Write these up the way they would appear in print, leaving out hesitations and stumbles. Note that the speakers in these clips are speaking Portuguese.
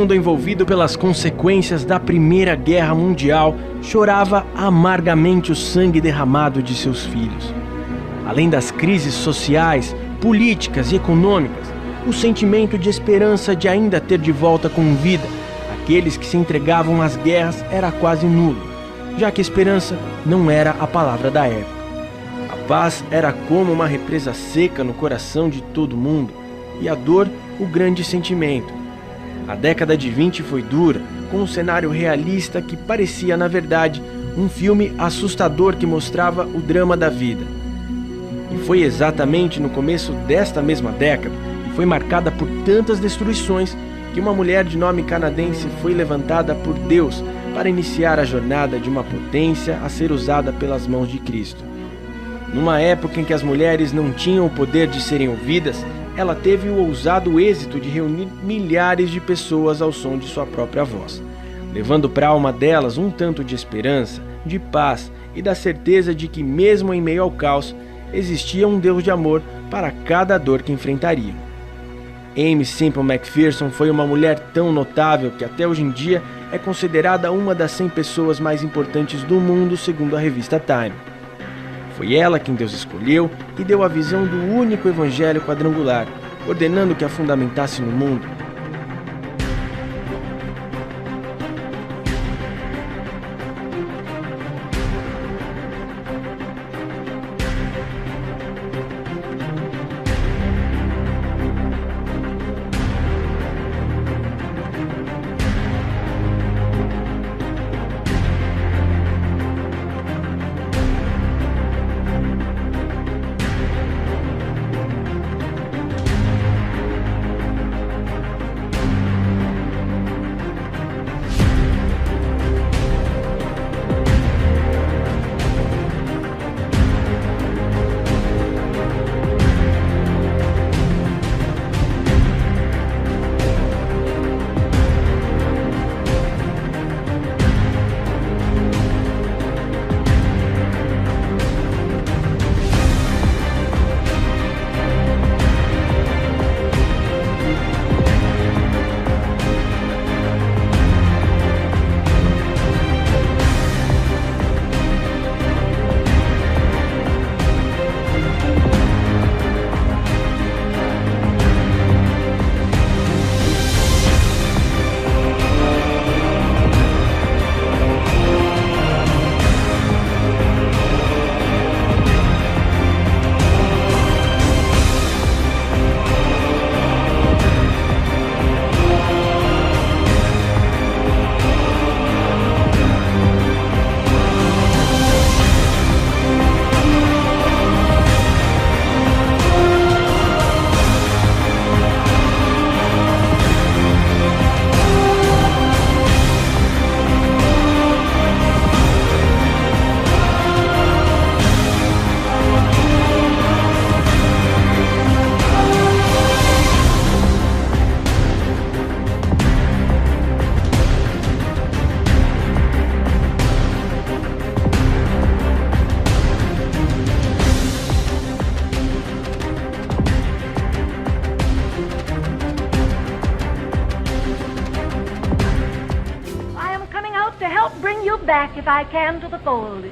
mundo envolvido pelas consequências da Primeira Guerra Mundial chorava amargamente o sangue derramado de seus filhos. Além das crises sociais, políticas e econômicas, o sentimento de esperança de ainda ter de volta com vida aqueles que se entregavam às guerras era quase nulo, já que esperança não era a palavra da época. A paz era como uma represa seca no coração de todo mundo, e a dor o grande sentimento. A década de 20 foi dura, com um cenário realista que parecia, na verdade, um filme assustador que mostrava o drama da vida. E foi exatamente no começo desta mesma década, que foi marcada por tantas destruições, que uma mulher de nome canadense foi levantada por Deus para iniciar a jornada de uma potência a ser usada pelas mãos de Cristo. Numa época em que as mulheres não tinham o poder de serem ouvidas, ela teve o ousado êxito de reunir milhares de pessoas ao som de sua própria voz, levando para a alma delas um tanto de esperança, de paz e da certeza de que, mesmo em meio ao caos, existia um Deus de amor para cada dor que enfrentariam. Aimee Semple McPherson foi uma mulher tão notável que até hoje em dia é considerada uma das 100 pessoas mais importantes do mundo, segundo a revista Time. Foi ela quem Deus escolheu e deu a visão do único evangelho quadrangular, ordenando que a fundamentasse no mundo. Back if I can to the fold.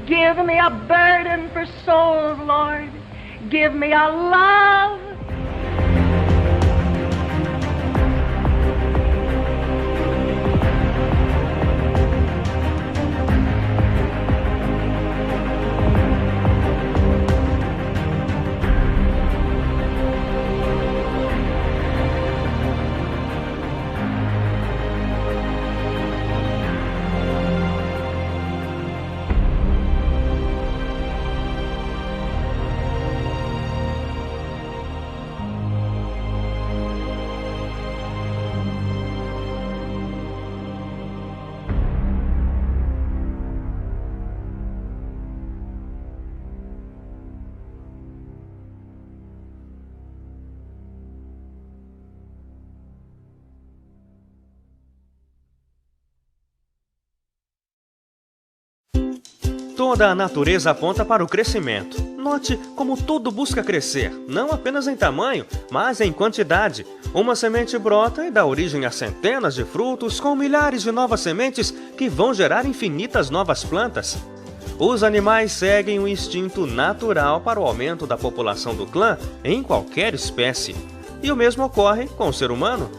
Give me a burden for souls, Lord. Give me a love. Toda a natureza aponta para o crescimento. Note como tudo busca crescer, não apenas em tamanho, mas em quantidade. Uma semente brota e dá origem a centenas de frutos com milhares de novas sementes que vão gerar infinitas novas plantas. Os animais seguem o instinto natural para o aumento da população do clã em qualquer espécie. E o mesmo ocorre com o ser humano.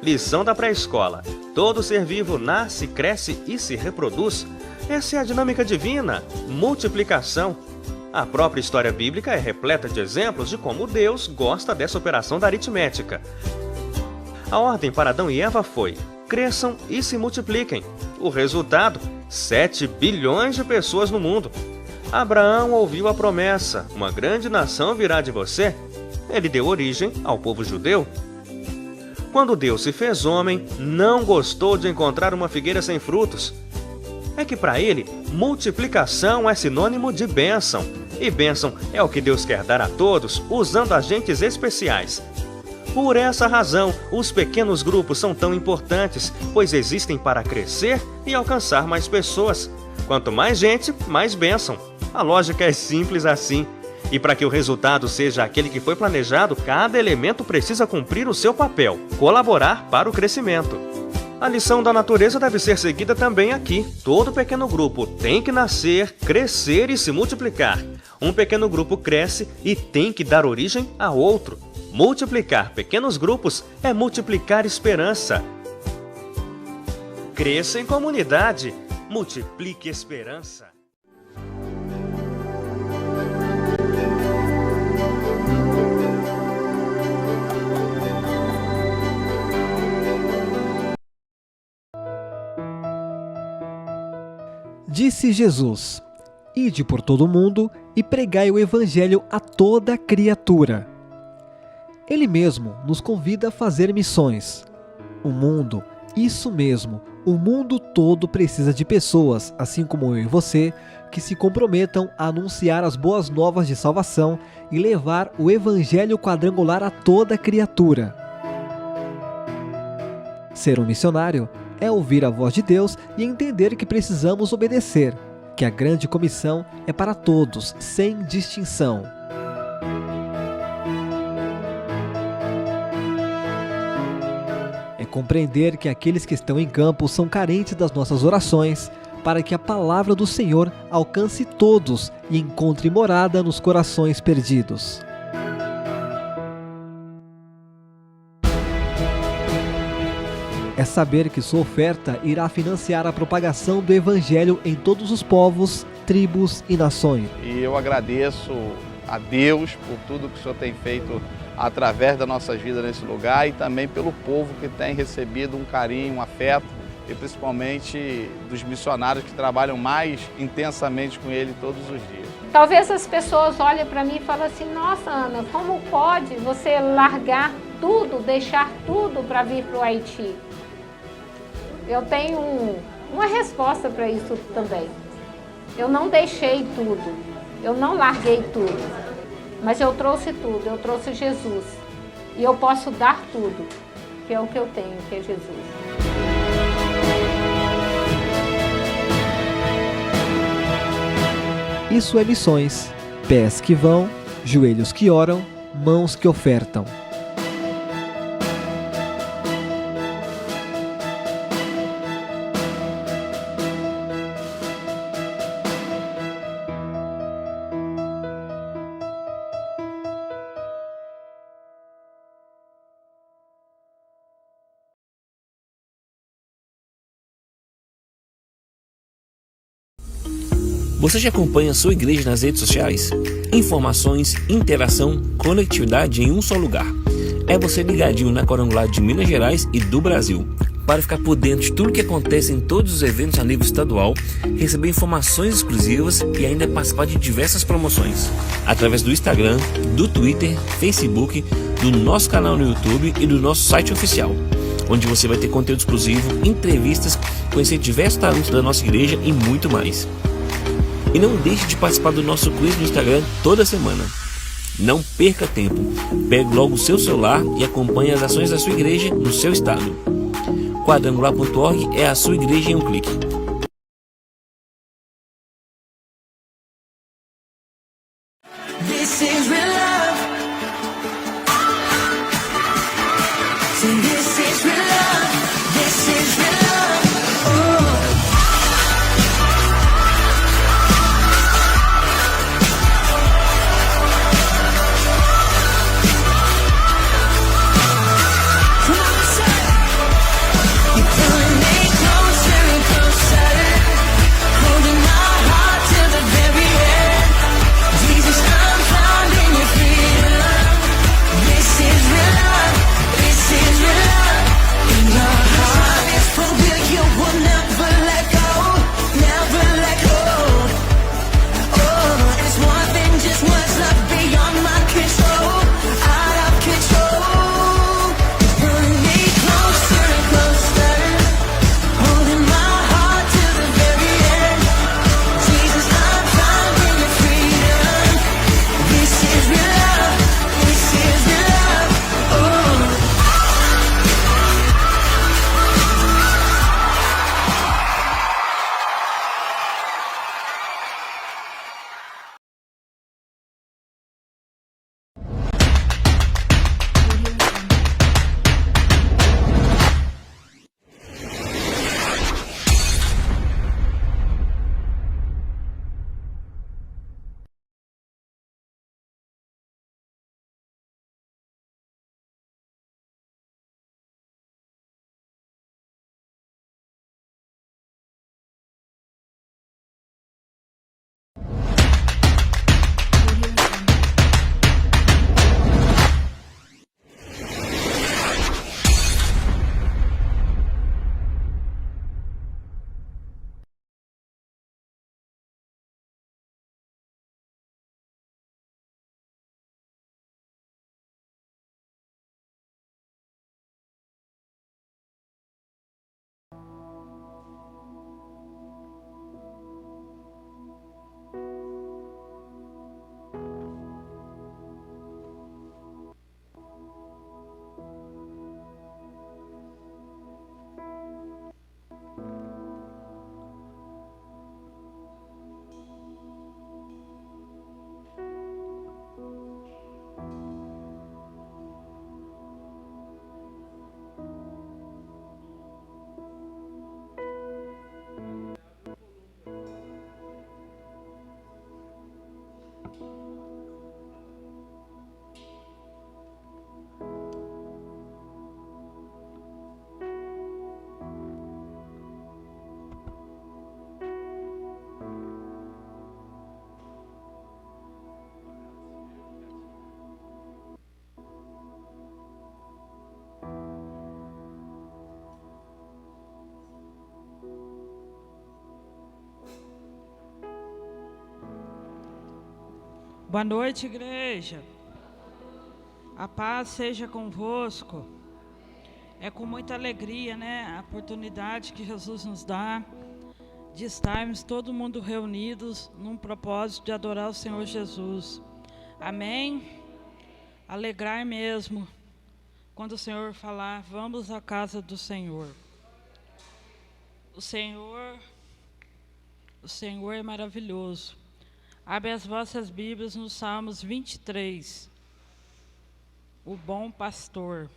Lição da pré-escola. Todo ser vivo nasce, cresce e se reproduz. Essa é a dinâmica divina, multiplicação. A própria história bíblica é repleta de exemplos de como Deus gosta dessa operação da aritmética. A ordem para Adão e Eva foi: cresçam e se multipliquem. O resultado: 7 bilhões de pessoas no mundo. Abraão ouviu a promessa: uma grande nação virá de você. Ele deu origem ao povo judeu. Quando Deus se fez homem, não gostou de encontrar uma figueira sem frutos. É que para ele, multiplicação é sinônimo de bênção. E bênção é o que Deus quer dar a todos, usando agentes especiais. Por essa razão, os pequenos grupos são tão importantes, pois existem para crescer e alcançar mais pessoas. Quanto mais gente, mais bênção. A lógica é simples assim. E para que o resultado seja aquele que foi planejado, cada elemento precisa cumprir o seu papel, colaborar para o crescimento. A lição da natureza deve ser seguida também aqui. Todo pequeno grupo tem que nascer, crescer e se multiplicar. Um pequeno grupo cresce e tem que dar origem a outro. Multiplicar pequenos grupos é multiplicar esperança. Cresça em comunidade, multiplique esperança. Disse Jesus: ide por todo o mundo e pregai o evangelho a toda criatura. Ele mesmo nos convida a fazer missões. O mundo, isso mesmo, o mundo todo precisa de pessoas, assim como eu e você, que se comprometam a anunciar as boas novas de salvação e levar o evangelho quadrangular a toda criatura. Ser um missionário é ouvir a voz de Deus e entender que precisamos obedecer, que a grande comissão é para todos, sem distinção. É compreender que aqueles que estão em campo são carentes das nossas orações, para que a palavra do Senhor alcance todos e encontre morada nos corações perdidos. É saber que sua oferta irá financiar a propagação do Evangelho em todos os povos, tribos e nações. E eu agradeço a Deus por tudo que o Senhor tem feito através das nossas vidas nesse lugar e também pelo povo que tem recebido um carinho, um afeto e principalmente dos missionários que trabalham mais intensamente com ele todos os dias. Talvez as pessoas olhem para mim e falem assim: nossa, Ana, como pode você largar tudo, deixar tudo para vir para o Haiti? Eu tenho uma resposta para isso também. Eu não deixei tudo, eu não larguei tudo, mas eu trouxe tudo, eu trouxe Jesus. E eu posso dar tudo, que é o que eu tenho, que é Jesus. Isso é missões. Pés que vão, joelhos que oram, mãos que ofertam. Você já acompanha a sua igreja nas redes sociais? Informações, interação, conectividade em um só lugar. É você ligadinho na Quadrangular de Minas Gerais e do Brasil. Para ficar por dentro de tudo que acontece em todos os eventos a nível estadual, receber informações exclusivas e ainda participar de diversas promoções. Através do Instagram, do Twitter, Facebook, do nosso canal no YouTube e do nosso site oficial, onde você vai ter conteúdo exclusivo, entrevistas, conhecer diversos talentos da nossa igreja e muito mais. E não deixe de participar do nosso quiz no Instagram toda semana. Não perca tempo, pegue logo o seu celular e acompanhe as ações da sua igreja no seu estado. Quadrangular.org é a sua igreja em um clique. This is real love. Say this is real love. This is real love. Oh. Boa noite, igreja. A paz seja convosco. É com muita alegria, né, a oportunidade que Jesus nos dá de estarmos todo mundo reunidos num propósito de adorar o Senhor Jesus. Amém? Alegrar mesmo quando o Senhor falar, vamos à casa do Senhor. O Senhor é maravilhoso. Abre as vossas Bíblias no Salmos 23. O bom pastor.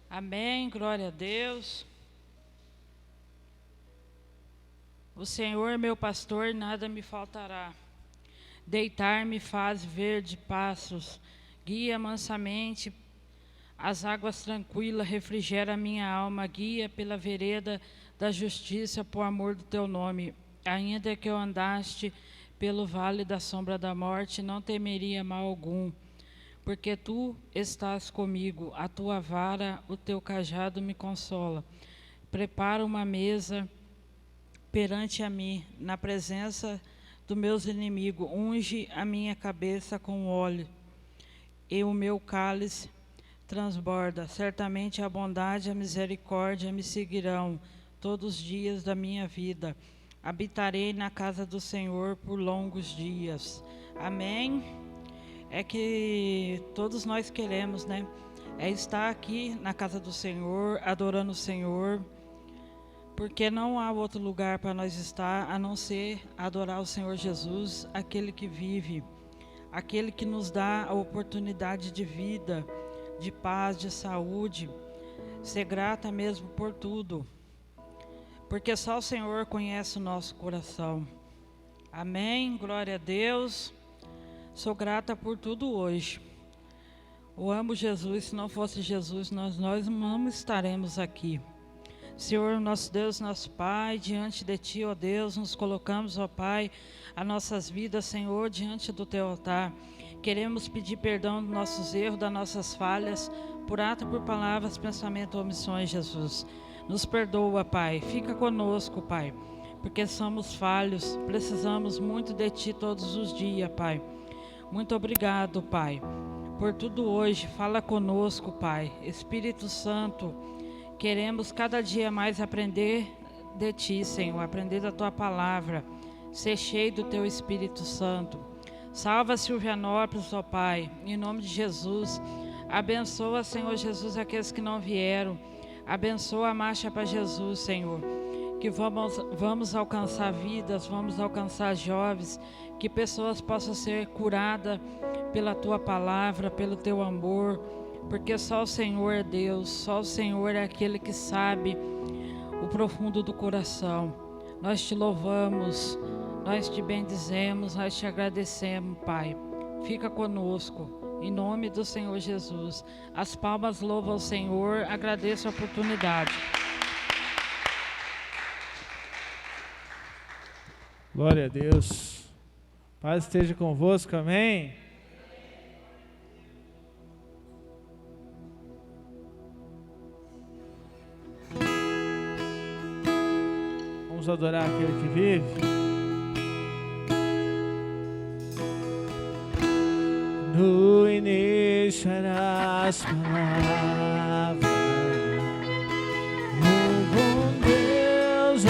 Amém, glória a Deus. O Senhor é meu pastor, nada me faltará. Deitar-me faz ver de passos, guia mansamente as águas tranquilas, refrigera a minha alma, guia pela vereda da justiça, por amor do teu nome. Ainda que eu andaste pelo vale da sombra da morte, não temeria mal algum, porque tu estás comigo, a tua vara, o teu cajado me consola. Prepara uma mesa perante a mim, na presença dos meus inimigos, unge a minha cabeça com óleo, e o meu cálice transborda. Certamente a bondade e a misericórdia me seguirão todos os dias da minha vida. Habitarei na casa do Senhor por longos dias. Amém? É que todos nós queremos, né? É estar aqui na casa do Senhor, adorando o Senhor, porque não há outro lugar para nós estar, a não ser adorar o Senhor Jesus, aquele que vive. aquele que nos dá a oportunidade de vida, de paz, de saúde. Ser grata mesmo por tudo, porque só o Senhor conhece o nosso coração. Amém, glória a Deus. Sou grata por tudo hoje. Eu amo Jesus, se não fosse Jesus, nós não estaremos aqui. Senhor, nosso Deus, nosso Pai, diante de Ti, ó Deus, nos colocamos, ó Pai, as nossas vidas, Senhor, diante do Teu altar. Queremos pedir perdão dos nossos erros, das nossas falhas, por ato, por palavras, pensamento ou omissões, Jesus. Nos perdoa, Pai, fica conosco, Pai, porque somos falhos, precisamos muito de Ti todos os dias, Pai. Muito obrigado, Pai, por tudo hoje. Fala conosco, Pai. Espírito Santo, queremos cada dia mais aprender de Ti, Senhor, aprender da Tua palavra, ser cheio do Teu Espírito Santo. Salva Silvianópolis, ó Pai, em nome de Jesus. Abençoa, Senhor Jesus, aqueles que não vieram. Abençoa a marcha para Jesus, Senhor. Que vamos alcançar vidas, vamos alcançar jovens, que pessoas possam ser curadas pela Tua palavra, pelo Teu amor, porque só o Senhor é Deus, só o Senhor é aquele que sabe o profundo do coração. Nós Te louvamos, nós Te bendizemos, nós Te agradecemos, Pai. Fica conosco, em nome do Senhor Jesus. As palmas louvam ao Senhor, agradeço a oportunidade. Glória a Deus. Paz esteja convosco, amém? Vamos adorar aquele que vive. No início eram as palavras, o bom Deus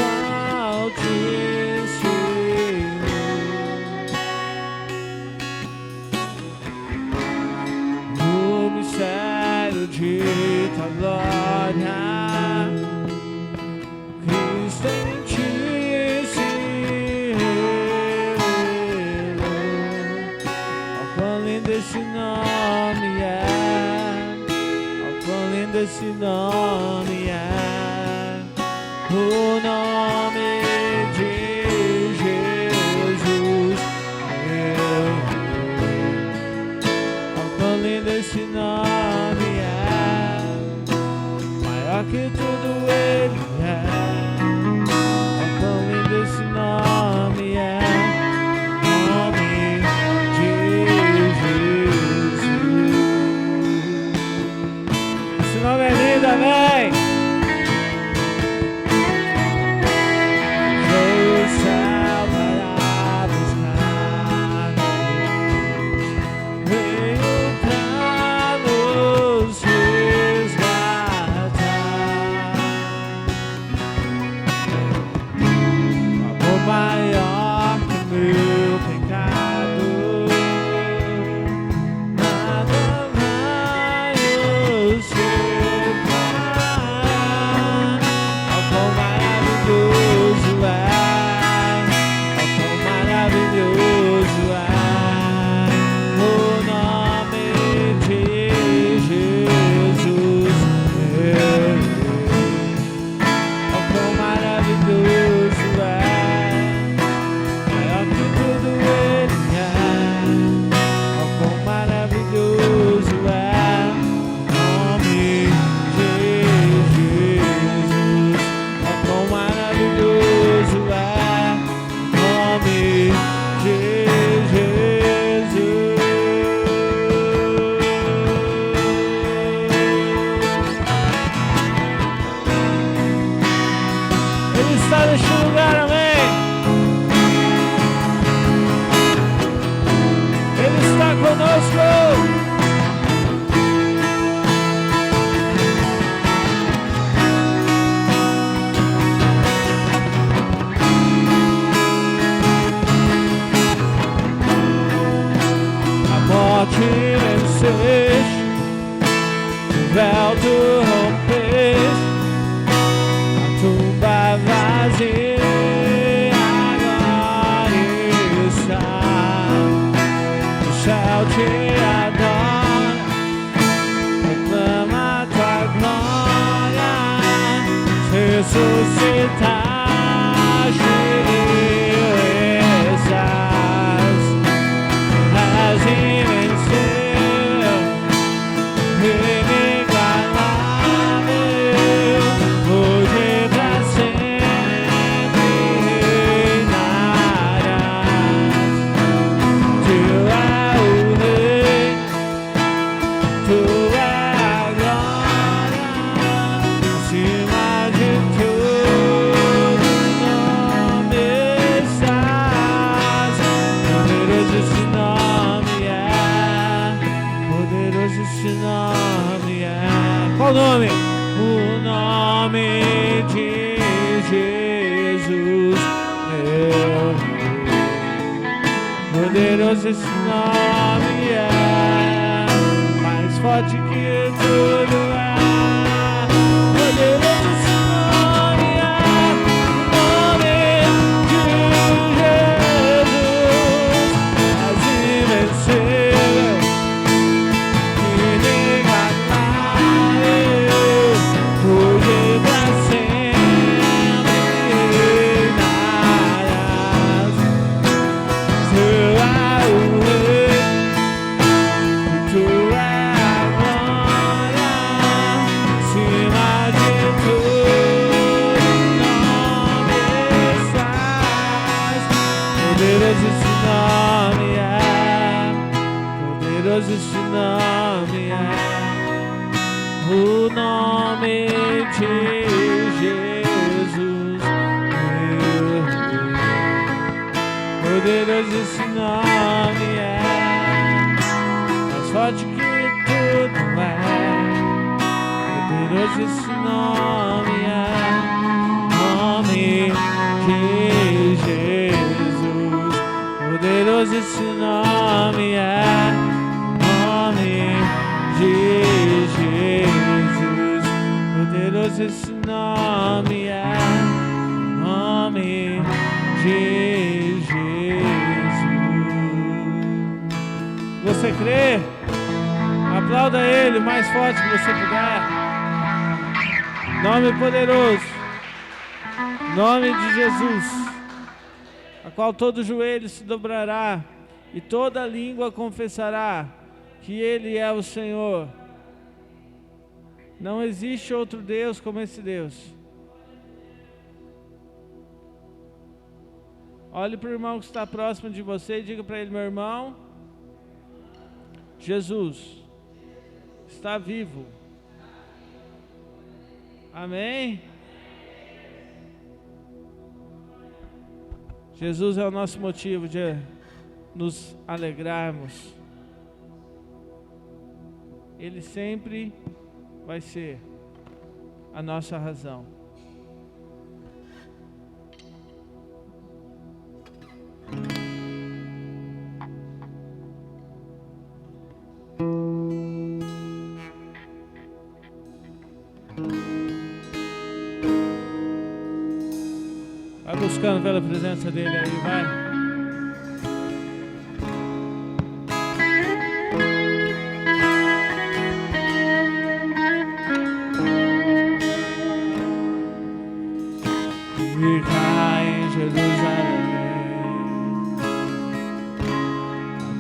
Altíssimo, no mistério de Tua glória. Esse Qual o nome? O nome de Jesus, meu Rei. Poderoso esse nome é, mais forte que tudo é. Poderoso esse nome é, o nome de Jesus, mais invencível, inigualável, hoje pra sempre reinarás. Tu é o Rei, tu é a glória, acima de tudo nome estás. Poderoso esse nome é, poderoso esse nome é, o nome de Jesus, meu Rei. Poderoso esse nome é, mais forte que tudo é. Poderoso esse nome é, nome de Jesus. Poderoso esse nome é, nome de Jesus. Poderoso esse nome é, nome de Jesus. Você crê? Aplauda Ele o mais forte que você puder. Nome poderoso, nome de Jesus, a qual todo joelho se dobrará e toda língua confessará que Ele é o Senhor. Não existe outro Deus como esse Deus. Olhe para o irmão que está próximo de você e diga para ele: meu irmão, Jesus está vivo. Amém? Jesus é o nosso motivo de nos alegrarmos. Ele sempre vai ser a nossa razão. Vai buscando pela presença dele aí, vai. Ficar em Jerusalém,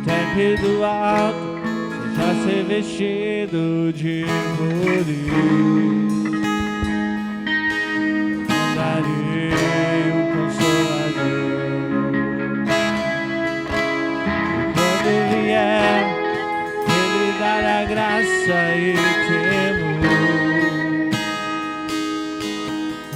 até que do alto seja ser vestido de flores. Mandarei o Consolador, e quando vier, Ele dará graça e temor.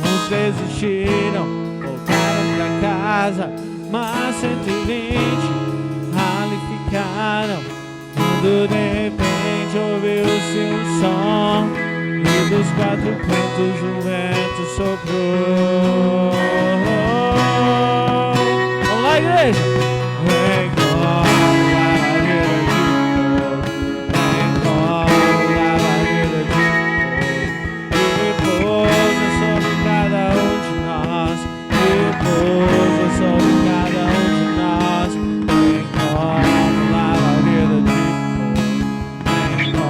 Uns desistiram, voltaram pra casa, mas 120 ali ficaram. Quando de repente ouviu-se um som, e dos quatro cantos o vento soprou. Vamos lá, igreja! Vem com lavadeira de fogo, vem com lavadeira de fogo, e pousa sobre cada um de nós, e pousa sobre cada um de nós. Vem com lavadeira de fogo, vem com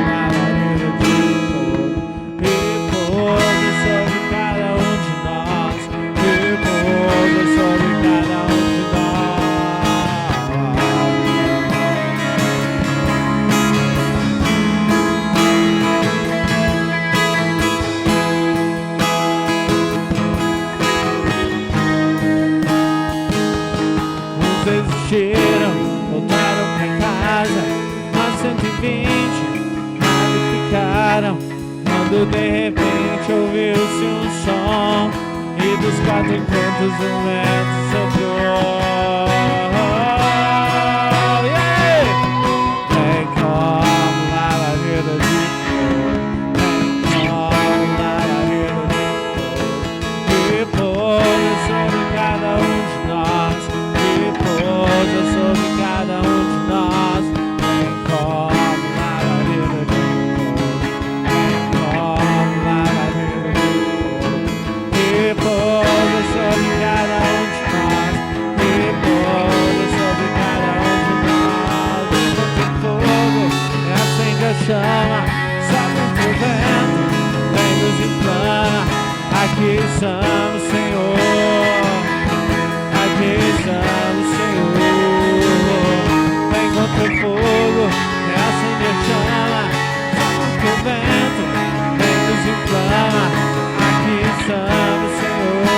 lavadeira de fogo, e pousa sobre cada desistiram, voltaram pra casa. Mas 120 nada ficaram, quando de repente ouviu-se um som, e dos 4 cantos um vento soprou. Vem como lavadeira de flor, vem como lavadeira de flor, e pousa sobre cada um de nós, e pousa sobre cada um de nós. Vem como lavadeira de flor, vem como lavadeira de flor, e pousa sobre cada um de nós, e pousa sobre cada um de nós. Enquanto o fogo e acende a chama, sobe o teu vento, vem nos inflama. Aqui estamos, Senhor, aqui estamos, Senhor. Vem contra o fogo e acende a chama, sobe o teu vento, vem nos inflama. Aqui estamos, Senhor,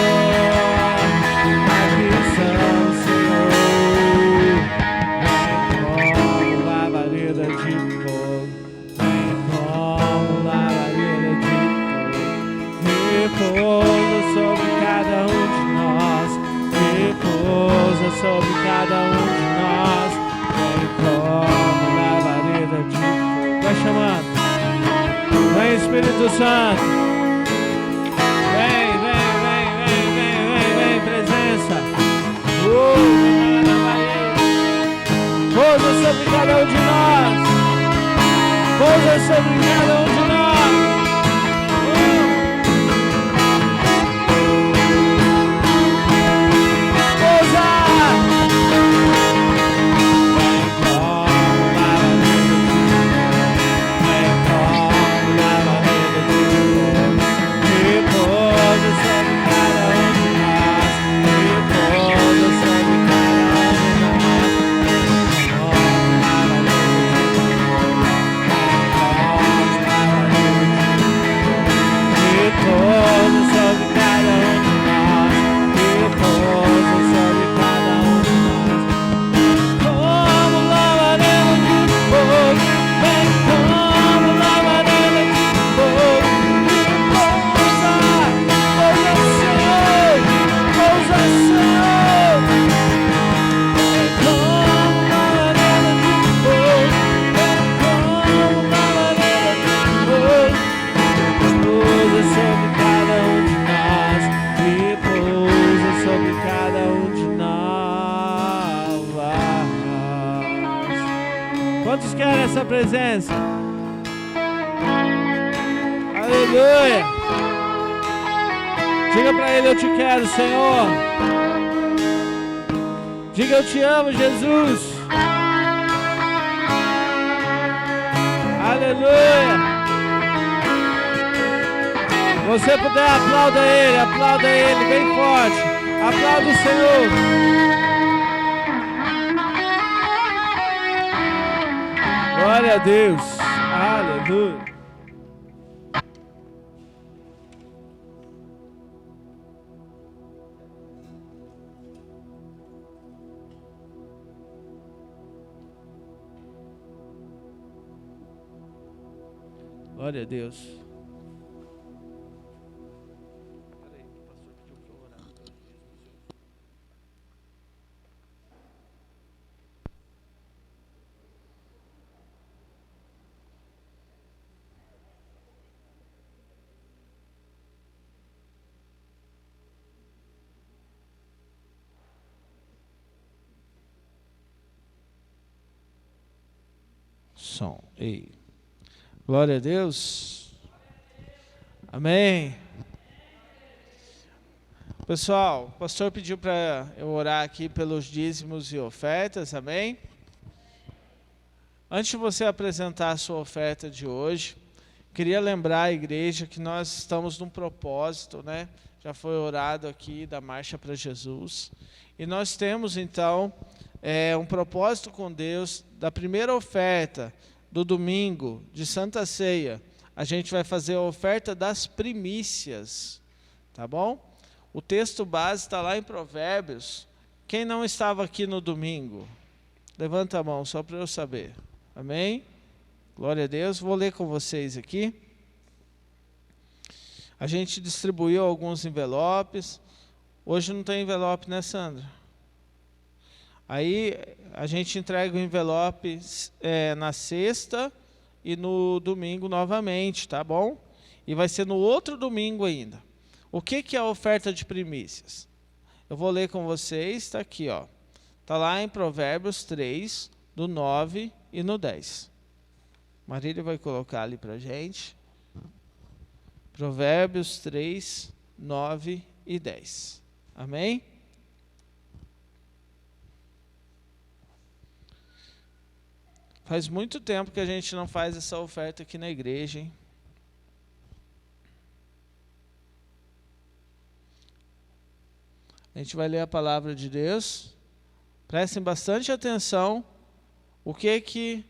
aqui estamos, Senhor. Vem como lavadeira de fogo, vem como lavadeira de fogo, repousa sobre cada um de nós, repousa sobre cada um de nós. Vem como lavadeira de fogo. Vai chamando, vem Espírito Santo. Vem, vem, vem, vem, vem, vem, vem, presença. Pousa sobre cada um de nós. Pousa sobre cada um de nós. Pousa. Vem como lavadeira de fogo, repousa sobre cada um de nós, repousa sobre cada um de nós. Repousa sobre cada um de nós, repousa sobre cada um de nós. Como lavadeira de fogo, vem como lavadeira de fogo. Pousa, pousa, Senhor, pousa, Senhor. Vem como lavadeira de fogo, vem como lavadeira de fogo. Repousa sobre cada um de nós, repousa sobre cada um de nós. Quantos querem essa presença? Aleluia! Diga pra ele: eu te quero, Senhor. Diga: eu te amo, Jesus. Aleluia! Você puder, aplauda ele bem forte. Aplauda o Senhor. Glória a Deus. Aleluia. Glória a Deus. Som. Ei. Glória a Deus. Amém. Pessoal, o pastor pediu para eu orar aqui pelos dízimos e ofertas, amém? Antes de você apresentar a sua oferta de hoje, queria lembrar a igreja que nós estamos num propósito, né? Já foi orado aqui da Marcha para Jesus. E nós temos, então, um propósito com Deus da primeira oferta do domingo de Santa Ceia. A gente vai fazer a oferta das primícias, tá bom? O texto base está lá em Provérbios, Quem não estava aqui no domingo? Levanta a mão, só para eu saber. Amém? Glória a Deus. Vou ler com vocês aqui. A gente distribuiu alguns envelopes. Hoje não tem envelope, né, Sandra? Aí a gente entrega o envelope na sexta e no domingo novamente, tá bom? E vai ser no outro domingo ainda. O que é a oferta de primícias? Eu vou ler com vocês, está aqui, ó. Está lá em Provérbios 3, do 9 e no 10. Marília vai colocar ali para a gente. Provérbios 3, 9 e 10. Amém? Faz muito tempo que a gente não faz essa oferta aqui na igreja, hein? A gente vai ler a palavra de Deus. Prestem bastante atenção o que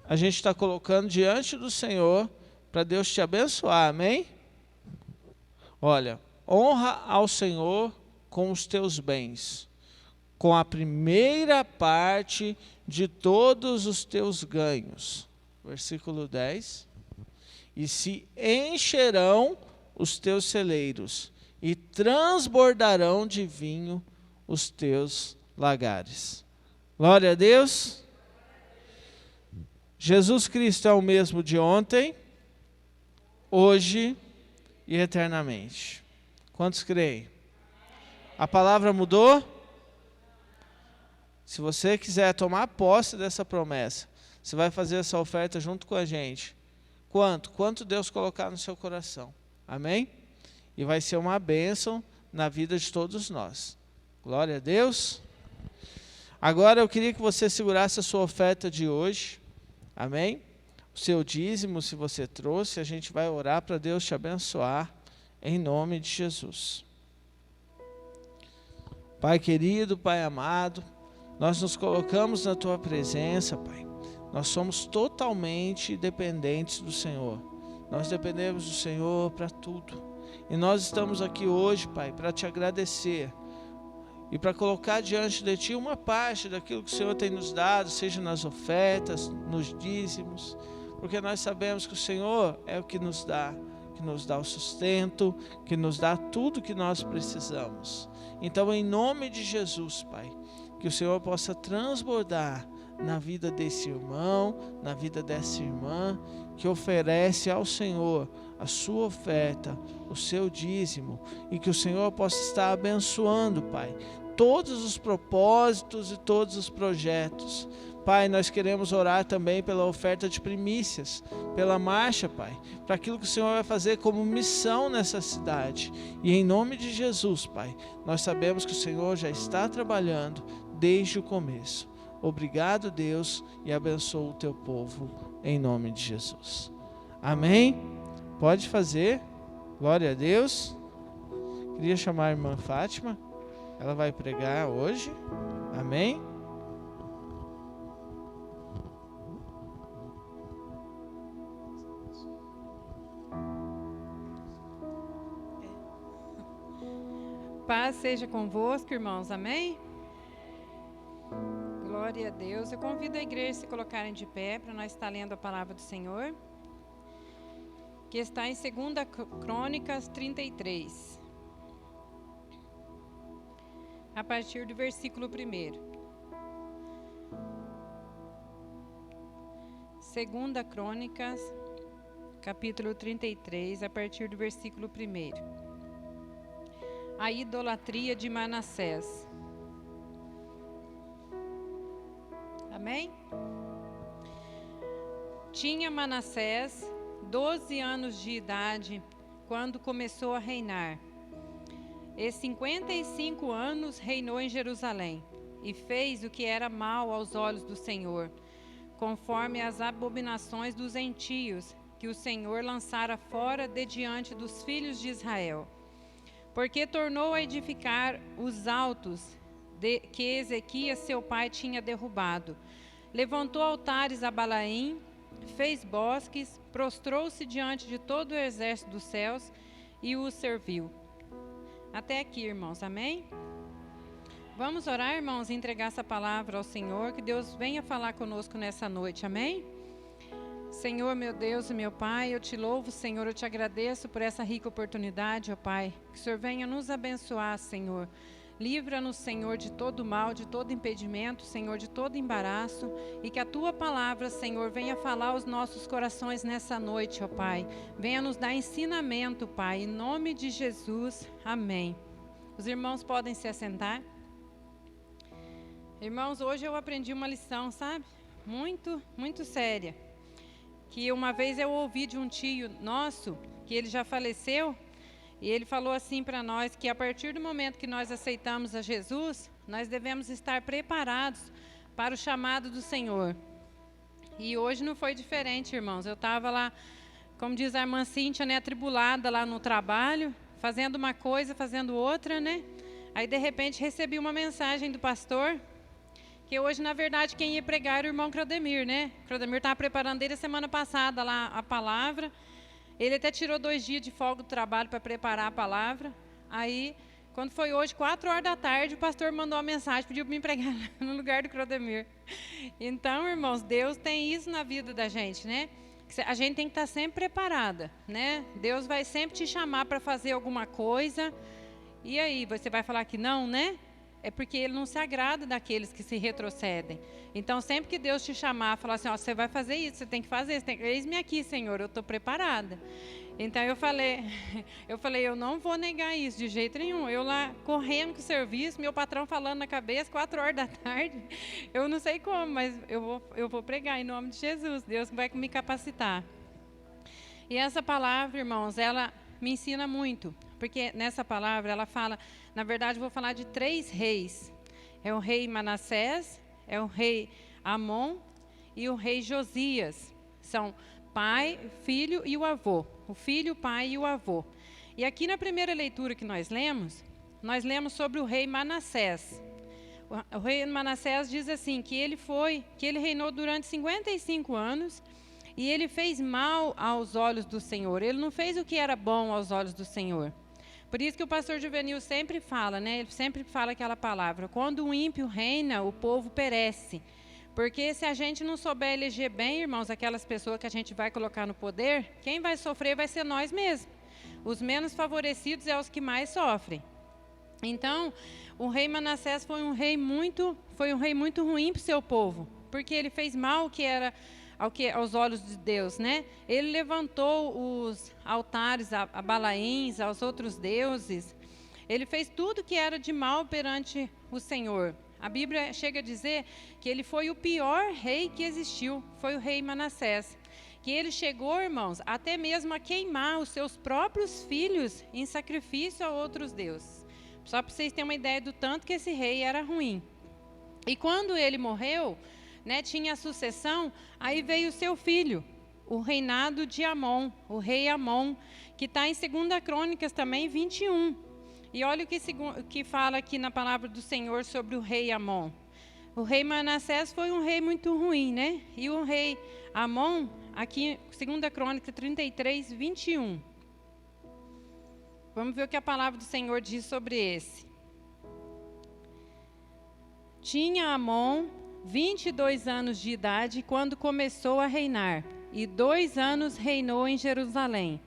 a gente está colocando diante do Senhor para Deus te abençoar, amém? Olha, honra ao Senhor com os teus bens, com a primeira parte de todos os teus ganhos. Versículo 10. E se encherão os teus celeiros, e transbordarão de vinho os teus lagares. Glória a Deus. Jesus Cristo é o mesmo de ontem, hoje e eternamente. Quantos creem? A palavra mudou? Se você quiser tomar posse dessa promessa, você vai fazer essa oferta junto com a gente. Quanto Deus colocar no seu coração. Amém? E vai ser uma bênção na vida de todos nós. Glória a Deus. Agora eu queria que você segurasse a sua oferta de hoje. Amém? O seu dízimo, se você trouxe, a gente vai orar para Deus te abençoar, em nome de Jesus. Pai querido, Pai amado, nós nos colocamos na Tua presença, Pai. Nós somos totalmente dependentes do Senhor. Nós dependemos do Senhor para tudo. E nós estamos aqui hoje, Pai, para te agradecer e para colocar diante de Ti uma parte daquilo que o Senhor tem nos dado, seja nas ofertas, nos dízimos, porque nós sabemos que o Senhor é o que nos dá o sustento, que nos dá tudo que nós precisamos. Então, em nome de Jesus, Pai, que o Senhor possa transbordar na vida desse irmão, na vida dessa irmã, que oferece ao Senhor a sua oferta, o seu dízimo, e que o Senhor possa estar abençoando, Pai, todos os propósitos e todos os projetos. Pai, nós queremos orar também pela oferta de primícias, pela marcha, Pai, para aquilo que o Senhor vai fazer como missão nessa cidade. E em nome de Jesus, Pai, nós sabemos que o Senhor já está trabalhando desde o começo. Obrigado, Deus, e abençoa o teu povo, em nome de Jesus. Amém? Pode fazer. Glória a Deus. Queria chamar a irmã Fátima. Ela vai pregar hoje. Amém? Paz seja convosco, irmãos. Amém? Glória a Deus. Eu convido a igreja a se colocarem de pé para nós estar lendo a palavra do Senhor, que está em 2 Crônicas 33, a partir do versículo 1. 2 Crônicas, capítulo 33, a partir do versículo 1. A idolatria de Manassés. Amém? Tinha Manassés 12 anos de idade quando começou a reinar. E 55 anos reinou em Jerusalém, e fez o que era mal aos olhos do Senhor, conforme as abominações dos gentios, que o Senhor lançara fora de diante dos filhos de Israel. Porque tornou a edificar os altos que Ezequias seu pai tinha derrubado. Levantou altares a Balaim, fez bosques, prostrou-se diante de todo o exército dos céus e os serviu. Até aqui, irmãos, amém? Vamos orar, irmãos, e entregar essa palavra ao Senhor, que Deus venha falar conosco nessa noite, amém? Senhor, meu Deus e meu Pai, eu te louvo, Senhor, eu te agradeço por essa rica oportunidade, ó Pai, que o Senhor venha nos abençoar, Senhor. Livra-nos, Senhor, de todo mal, de todo impedimento, Senhor, de todo embaraço, e que a Tua palavra, Senhor, venha falar aos nossos corações nessa noite, ó Pai. Venha nos dar ensinamento, Pai, em nome de Jesus, amém. Os irmãos podem se assentar. Irmãos, hoje eu aprendi uma lição, sabe? Muito séria. Que uma vez eu ouvi de um tio nosso, que ele já faleceu, e ele falou assim para nós, que a partir do momento que nós aceitamos a Jesus, nós devemos estar preparados para o chamado do Senhor. E hoje não foi diferente, irmãos. Eu estava lá, como diz a irmã Cíntia, né, atribulada lá no trabalho, fazendo uma coisa, fazendo outra, né? Aí, de repente, recebi uma mensagem do pastor, que hoje, na verdade, quem ia pregar era o irmão Claudemir, né? O Claudemir estava preparando desde a semana passada lá a palavra. Ele até tirou 2 dias de folga do trabalho para preparar a palavra. Aí, quando foi hoje, 4 horas da tarde, o pastor mandou uma mensagem, pediu para me pregar no lugar do Claudemir. Então, irmãos, Deus tem isso na vida da gente, né? A gente tem que estar sempre preparada, né? Deus vai sempre te chamar para fazer alguma coisa. E aí, você vai falar que não, né? É porque Ele não se agrada daqueles que se retrocedem. Então, sempre que Deus te chamar, falar assim, ó, você vai fazer isso, você tem que fazer, eis-me aqui, Senhor, eu estou preparada. Então, eu falei, eu não vou negar isso de jeito nenhum. Eu lá, correndo com o serviço, meu patrão falando na cabeça, 4 horas da tarde, eu não sei como, mas eu vou pregar em nome de Jesus, Deus vai me capacitar. E essa palavra, irmãos, ela me ensina muito. Porque nessa palavra ela fala, na verdade eu vou falar de 3 reis. É o rei Manassés, é o rei Amon e o rei Josias. São pai, filho e o avô. O filho, o pai e o avô. E aqui na primeira leitura que nós lemos sobre o rei Manassés. O rei Manassés diz assim, que ele reinou durante 55 anos e ele fez mal aos olhos do Senhor. Ele não fez o que era bom aos olhos do Senhor. Por isso que o pastor Juvenil sempre fala, né? Ele sempre fala aquela palavra, quando o ímpio reina, o povo perece. Porque se a gente não souber eleger bem, irmãos, aquelas pessoas que a gente vai colocar no poder, quem vai sofrer vai ser nós mesmos. Os menos favorecidos é os que mais sofrem. Então, o rei Manassés foi um rei muito ruim para o seu povo, porque ele fez mal aos olhos de Deus, né? Ele levantou os altares a Balaíns, aos outros deuses. Ele fez tudo que era de mal perante o Senhor. A Bíblia chega a dizer que ele foi o pior rei que existiu, foi o rei Manassés. Que ele chegou, irmãos, até mesmo a queimar os seus próprios filhos em sacrifício a outros deuses. Só para vocês terem uma ideia do tanto que esse rei era ruim. E quando ele morreu, né, tinha a sucessão, aí veio o seu filho, o reinado de Amon, o rei Amon, que está em 2 Crônicas também, 21. E olha o que fala aqui na palavra do Senhor sobre o rei Amon. O rei Manassés foi um rei muito ruim, né? E o rei Amon, aqui 2 Crônicas 33, 21. Vamos ver o que a palavra do Senhor diz sobre esse. Tinha Amon 22 anos de idade quando começou a reinar, e 2 anos reinou em Jerusalém.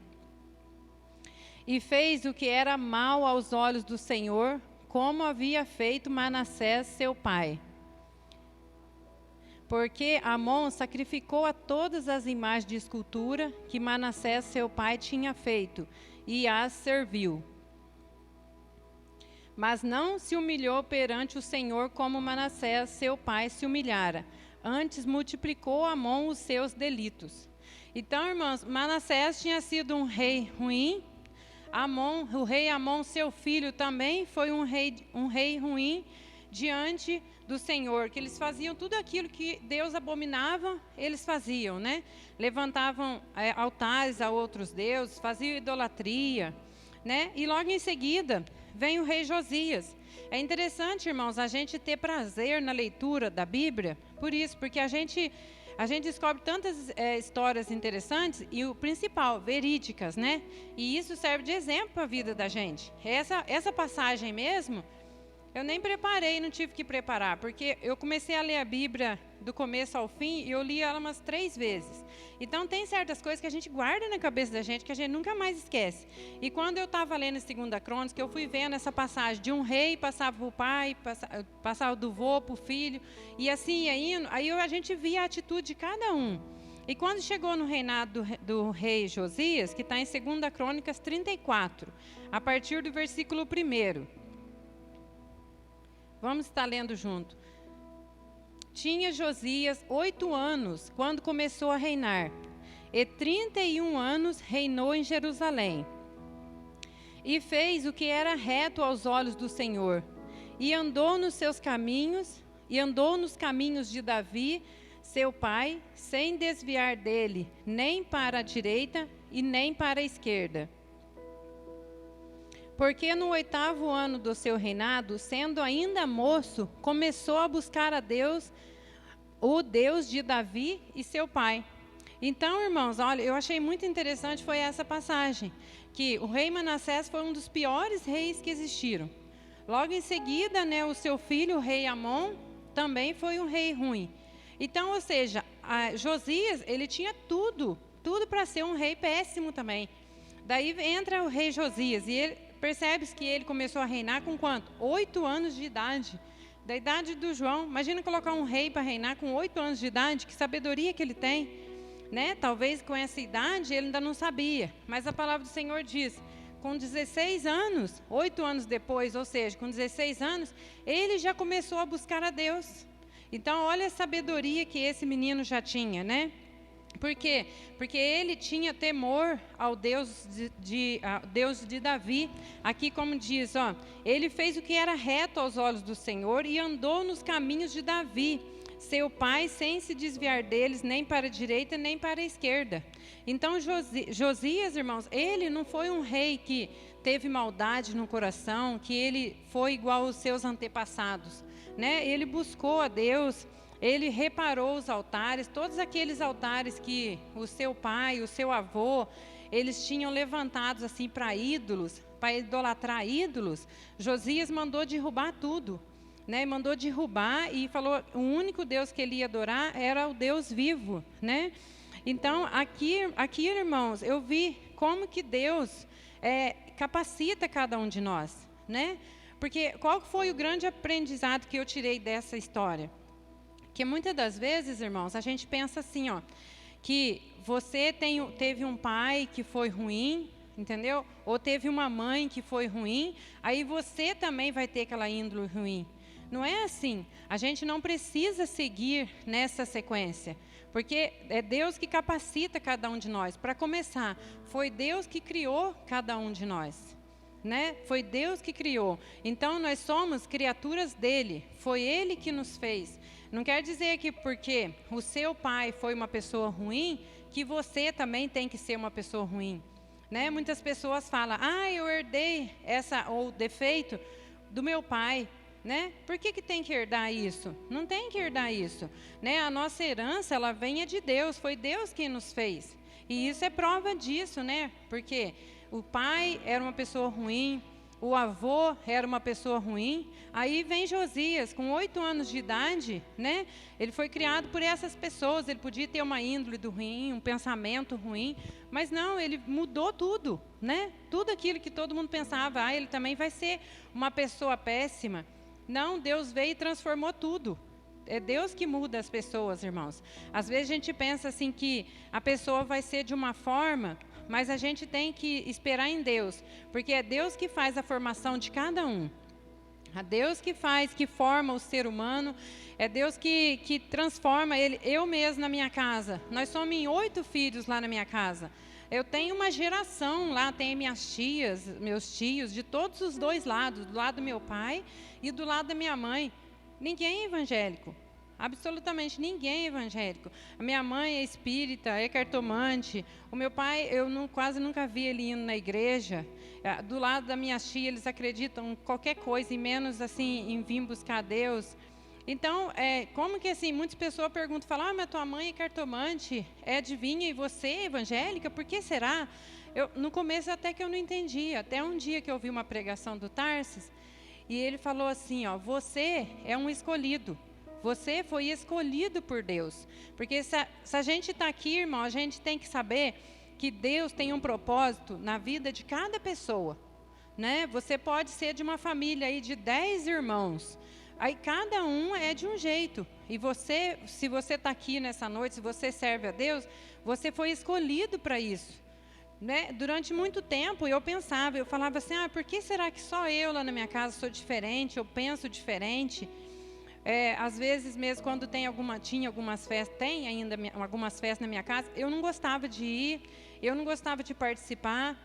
E fez o que era mal aos olhos do Senhor, como havia feito Manassés, seu pai. Porque Amon sacrificou a todas as imagens de escultura que Manassés, seu pai, tinha feito, e as serviu. Mas não se humilhou perante o Senhor como Manassés, seu pai, se humilhara. Antes multiplicou Amon os seus delitos. Então, irmãos, Manassés tinha sido um rei ruim. Amon, o rei Amon, seu filho, também foi um rei ruim diante do Senhor. Que eles faziam tudo aquilo que Deus abominava, eles faziam, né? Levantavam altares a outros deuses, faziam idolatria, né? E logo em seguida vem o rei Josias. É interessante, irmãos, a gente ter prazer na leitura da Bíblia, por isso, porque a gente descobre tantas histórias interessantes e o principal, verídicas, né? E isso serve de exemplo para a vida da gente. Essa passagem mesmo, Eu nem preparei, não tive que preparar, porque eu comecei a ler a Bíblia do começo ao fim e eu li ela umas 3 vezes. Então tem certas coisas que a gente guarda na cabeça da gente que a gente nunca mais esquece. E quando eu estava lendo 2 Crônicas, que eu fui vendo essa passagem de um rei passava para o pai, passava do vô para o filho, e assim ia indo, aí a gente via a atitude de cada um. E quando chegou no reinado do rei Josias, que está em 2 Crônicas 34, a partir do versículo 1, vamos estar lendo junto. Tinha Josias 8 anos quando começou a reinar, e 31 anos reinou em Jerusalém. E fez o que era reto aos olhos do Senhor, e andou nos seus caminhos, e andou nos caminhos de Davi, seu pai, sem desviar dele, nem para a direita e nem para a esquerda. Porque no 8º ano do seu reinado, sendo ainda moço, começou a buscar a Deus, o Deus de Davi e seu pai. Então, irmãos, olha, eu achei muito interessante foi essa passagem, que o rei Manassés foi um dos piores reis que existiram. Logo em seguida, né, o seu filho, o rei Amon, também foi um rei ruim. Então, ou seja, Josias, ele tinha tudo para ser um rei péssimo também. Daí entra o rei Josias, e ele percebe que ele começou a reinar com quanto? 8 anos de idade. Da idade do João. Imagina colocar um rei para reinar com 8 anos de idade, que sabedoria que ele tem. Né? Talvez com essa idade ele ainda não sabia, mas a palavra do Senhor diz, com 16 anos, 8 anos depois, ou seja, com 16 anos, ele já começou a buscar a Deus. Então, olha a sabedoria que esse menino já tinha, né? Por quê? Porque ele tinha temor ao Deus de Davi. Aqui como diz, ó, ele fez o que era reto aos olhos do Senhor e andou nos caminhos de Davi, seu pai, sem se desviar deles, nem para a direita, nem para a esquerda. Então, Josias, irmãos, ele não foi um rei que teve maldade no coração, que ele foi igual aos seus antepassados, né? Ele buscou a Deus, ele reparou os altares, todos aqueles altares que o seu pai, o seu avô, eles tinham levantados assim para ídolos, para idolatrar ídolos. Josias mandou derrubar tudo, né? Mandou derrubar e falou o único Deus que ele ia adorar era o Deus vivo, né? Então, aqui, irmãos, eu vi como que Deus capacita cada um de nós, né? Porque qual foi o grande aprendizado que eu tirei dessa história? Que muitas das vezes, irmãos, a gente pensa assim, ó, que você teve um pai que foi ruim, entendeu? Ou teve uma mãe que foi ruim, aí você também vai ter aquela índole ruim. Não é assim. A gente não precisa seguir nessa sequência, porque é Deus que capacita cada um de nós. Para começar, foi Deus que criou cada um de nós, né? Foi Deus que criou. Então, nós somos criaturas dele. Foi ele que nos fez. Não quer dizer que porque o seu pai foi uma pessoa ruim, que você também tem que ser uma pessoa ruim, né? Muitas pessoas falam, eu herdei o defeito do meu pai, né? Por que tem que herdar isso? Não tem que herdar isso, né? A nossa herança, ela vem de Deus, foi Deus quem nos fez. E isso é prova disso, né? Porque o pai era uma pessoa ruim, o avô era uma pessoa ruim. Aí vem Josias, com 8 anos de idade, né? Ele foi criado por essas pessoas. Ele podia ter uma índole do ruim, um pensamento ruim, mas não, ele mudou tudo, né? Tudo aquilo que todo mundo pensava, ele também vai ser uma pessoa péssima. Não, Deus veio e transformou tudo. É Deus que muda as pessoas, irmãos. Às vezes a gente pensa assim que a pessoa vai ser de uma forma, mas a gente tem que esperar em Deus, porque é Deus que faz a formação de cada um. É Deus que forma o ser humano, é Deus que transforma ele. Eu mesmo na minha casa, nós somos em 8 filhos lá na minha casa. Eu tenho uma geração lá, tenho minhas tias, meus tios, de todos os 2 lados, do lado do meu pai e do lado da minha mãe. Ninguém é evangélico. Absolutamente ninguém é evangélico. A minha mãe é espírita, é cartomante. O meu pai, quase nunca vi ele indo na igreja. Do lado da minha tia, eles acreditam em qualquer coisa, e menos assim em vir buscar Deus. Então, como que assim, muitas pessoas perguntam, falam, mas tua mãe é cartomante, é adivinha, e você é evangélica? Por que será? No começo até que eu não entendia, até um dia que eu vi uma pregação do Tarsis, E ele falou assim, ó, você é um escolhido. Você foi escolhido por Deus. Porque se a gente está aqui, irmão, a gente tem que saber que Deus tem um propósito na vida de cada pessoa, né? Você pode ser de uma família aí de 10 irmãos. Aí cada um é de um jeito. E você, se você está aqui nessa noite, se você serve a Deus, você foi escolhido para isso. Né? Durante muito tempo eu falava assim, por que será que só eu lá na minha casa sou diferente, eu penso diferente? Às vezes mesmo quando tinha algumas festas, tem ainda algumas festas na minha casa, eu não gostava de ir, eu não gostava de participar,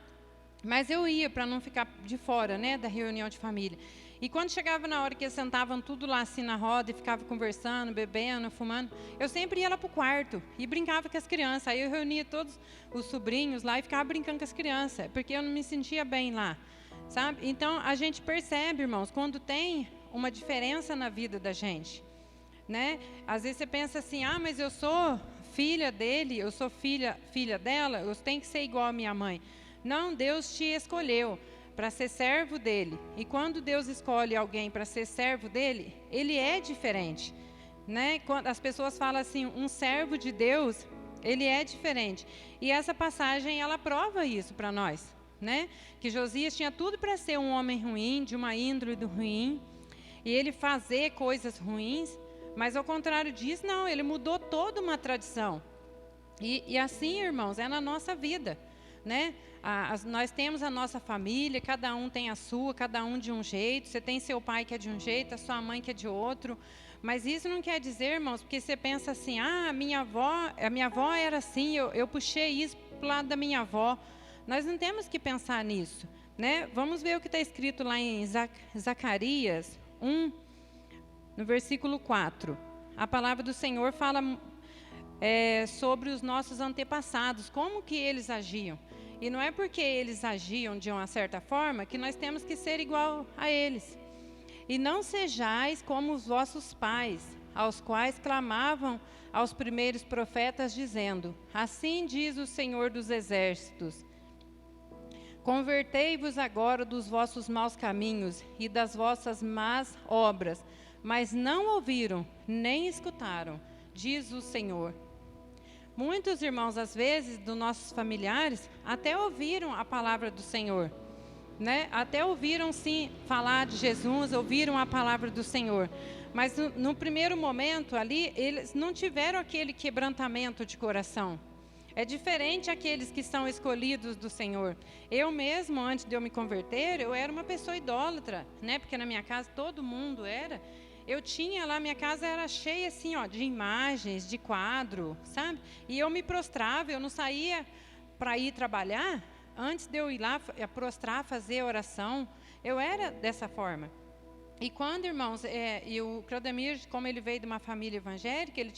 mas eu ia para não ficar de fora, né, da reunião de família. E quando chegava na hora que eles sentavam tudo lá assim na roda e ficavam conversando, bebendo, fumando, eu sempre ia lá para o quarto e brincava com as crianças. Aí eu reunia todos os sobrinhos lá e ficava brincando com as crianças, porque eu não me sentia bem lá, sabe? Então a gente percebe, irmãos, quando tem uma diferença na vida da gente, né? Às vezes você pensa assim, mas eu sou filha dele, eu sou filha dela, eu tenho que ser igual a minha mãe. Não, Deus te escolheu para ser servo dele. E quando Deus escolhe alguém para ser servo dele, ele é diferente, né? Quando as pessoas falam assim, um servo de Deus, ele é diferente. E essa passagem, ela prova isso para nós, né? Que Josias tinha tudo para ser um homem ruim, de uma índole ruim, e ele fazer coisas ruins, mas ao contrário disso, não, ele mudou toda uma tradição. E assim, irmãos, é na nossa vida, né? Nós temos a nossa família, cada um tem a sua, cada um de um jeito. Você tem seu pai que é de um jeito, a sua mãe que é de outro. Mas isso não quer dizer, irmãos, porque você pensa assim, a minha avó era assim, eu puxei isso para o lado da minha avó. Nós não temos que pensar nisso, né? Vamos ver o que está escrito lá em Zacarias 1, no versículo 4. A palavra do Senhor fala sobre os nossos antepassados, como que eles agiam. E não é porque eles agiam de uma certa forma que nós temos que ser igual a eles. E não sejais como os vossos pais, aos quais clamavam aos primeiros profetas, dizendo, assim diz o Senhor dos Exércitos, convertei-vos agora dos vossos maus caminhos e das vossas más obras, mas não ouviram, nem escutaram, diz o Senhor. Muitos irmãos, às vezes, dos nossos familiares, até ouviram a palavra do Senhor, né? Até ouviram, sim, falar de Jesus, ouviram a palavra do Senhor. Mas no primeiro momento ali, eles não tiveram aquele quebrantamento de coração. É diferente aqueles que são escolhidos do Senhor. Eu mesmo, antes de eu me converter, eu era uma pessoa idólatra, né? Porque na minha casa todo mundo era. Eu tinha lá, minha casa era cheia assim, ó, de imagens, de quadro, sabe? E eu me prostrava, eu não saía para ir trabalhar, antes de eu ir lá prostrar, fazer oração, eu era dessa forma. E quando, irmãos, e o Claudemir, como ele veio de uma família evangélica, ele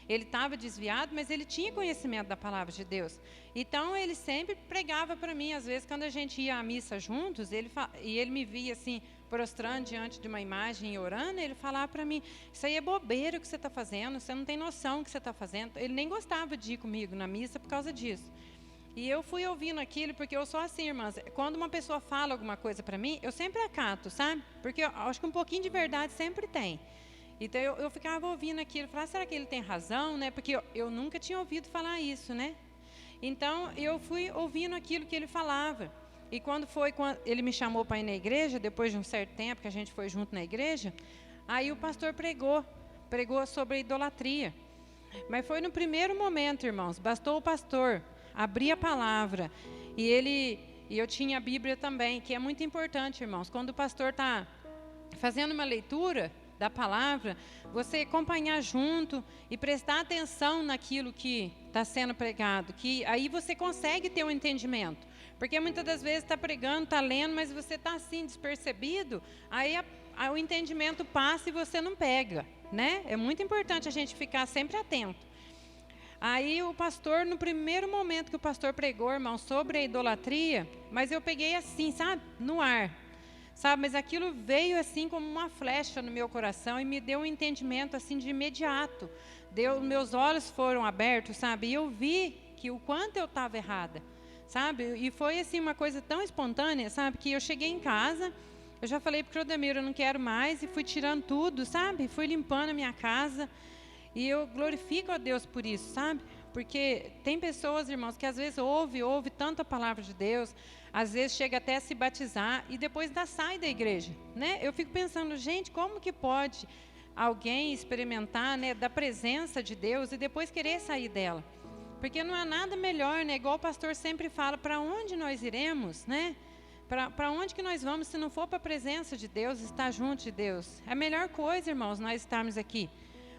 estava desviado, mas ele tinha conhecimento da palavra de Deus. Então, ele sempre pregava para mim, às vezes, quando a gente ia à missa juntos, e ele me via assim, prostrando diante de uma imagem e orando, ele falava para mim, isso aí é bobeira o que você está fazendo, você não tem noção do que você está fazendo. Ele nem gostava de ir comigo na missa por causa disso. E eu fui ouvindo aquilo, porque eu sou assim, irmãs, quando uma pessoa fala alguma coisa para mim, eu sempre acato, sabe? Porque eu acho que um pouquinho de verdade sempre tem. Então eu ficava ouvindo aquilo, falava, será que ele tem razão, né? Porque eu nunca tinha ouvido falar isso, né? Então eu fui ouvindo aquilo que ele falava. E quando ele me chamou para ir na igreja, depois de um certo tempo que a gente foi junto na igreja, aí o pastor pregou sobre a idolatria. Mas foi no primeiro momento, irmãos, bastou o pastor abrir a palavra, e eu tinha a Bíblia também, que é muito importante, irmãos, quando o pastor está fazendo uma leitura da palavra, você acompanhar junto e prestar atenção naquilo que está sendo pregado, que aí você consegue ter um entendimento, porque muitas das vezes está pregando, está lendo, mas você está assim, despercebido, aí o entendimento passa e você não pega, né? É muito importante a gente ficar sempre atento. Aí o pastor, no primeiro momento que o pastor pregou, irmão, sobre a idolatria, mas eu peguei assim, sabe, no ar, sabe, mas aquilo veio assim como uma flecha no meu coração e me deu um entendimento assim de imediato. Meus olhos foram abertos, sabe, e eu vi que o quanto eu estava errada, sabe, e foi assim uma coisa tão espontânea, sabe, que eu cheguei em casa, eu já falei para o Crodemir, eu não quero mais, e fui tirando tudo, sabe? Fui limpando a minha casa, e eu glorifico a Deus por isso, sabe? Porque tem pessoas, irmãos, que às vezes ouve tanto a palavra de Deus, às vezes chega até a se batizar, e depois sai da igreja, né? Eu fico pensando, gente, como que pode alguém experimentar, né, da presença de Deus e depois querer sair dela? Porque não há nada melhor, né? Igual o pastor sempre fala, para onde nós iremos, né? Para onde que nós vamos se não for para a presença de Deus, estar junto de Deus? É a melhor coisa, irmãos, nós estarmos aqui,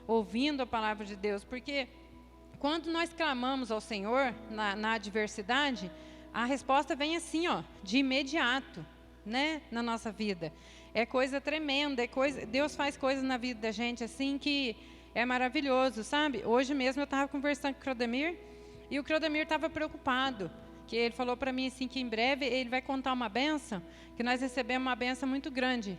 ouvindo a palavra de Deus, porque quando nós clamamos ao Senhor na adversidade, a resposta vem assim, ó, de imediato, né, na nossa vida. É coisa tremenda, Deus faz coisas na vida da gente assim que é maravilhoso, sabe? Hoje mesmo eu estava conversando com o Crodemir, e o Crodemir estava preocupado, que ele falou para mim assim que em breve ele vai contar uma bênção, que nós recebemos uma bênção muito grande.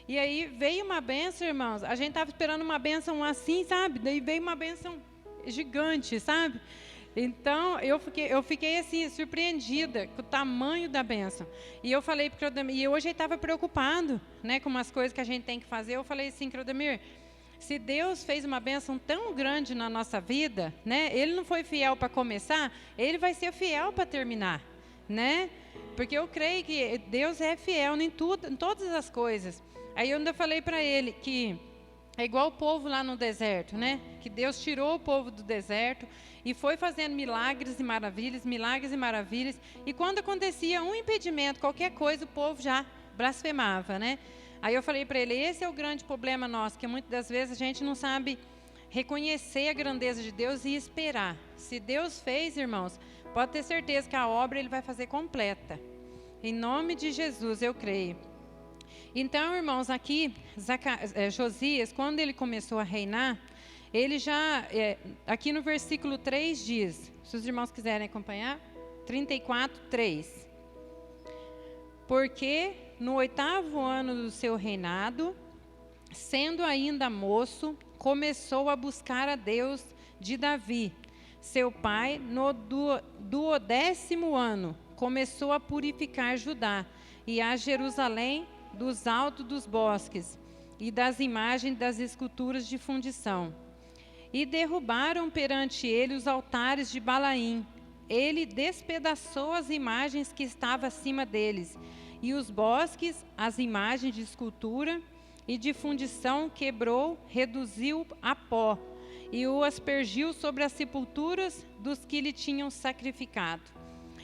E aí veio uma bênção, irmãos, a gente estava esperando uma bênção assim, sabe? Daí veio uma bênção gigante, sabe? Então eu fiquei assim surpreendida com o tamanho da bênção. E eu falei para o Crodemir, e hoje ele estava preocupado, né, com umas coisas que a gente tem que fazer. Eu falei assim, Crodemir, se Deus fez uma bênção tão grande na nossa vida, né? Ele não foi fiel para começar, Ele vai ser fiel para terminar, né? Porque eu creio que Deus é fiel em tudo, em todas as coisas. Aí eu ainda falei para ele que é igual o povo lá no deserto, né? Que Deus tirou o povo do deserto e foi fazendo milagres e maravilhas. E quando acontecia um impedimento, qualquer coisa, o povo já blasfemava, né? Aí eu falei para ele, esse é o grande problema nosso, que muitas das vezes a gente não sabe reconhecer a grandeza de Deus e esperar. Se Deus fez, irmãos, pode ter certeza que a obra Ele vai fazer completa. Em nome de Jesus, eu creio. Então, irmãos, aqui, Josias, quando ele começou a reinar, ele já, aqui no versículo 3 diz, se os irmãos quiserem acompanhar, 34:3. Porque no 8º ano do seu reinado, sendo ainda moço, começou a buscar a Deus de Davi, seu pai. No 12º ano, começou a purificar Judá e a Jerusalém dos altos dos bosques e das imagens das esculturas de fundição. E derrubaram perante ele os altares de Balaim. Ele despedaçou as imagens que estavam acima deles, e os bosques, as imagens de escultura e de fundição, quebrou, reduziu a pó, e o aspergiu sobre as sepulturas dos que lhe tinham sacrificado.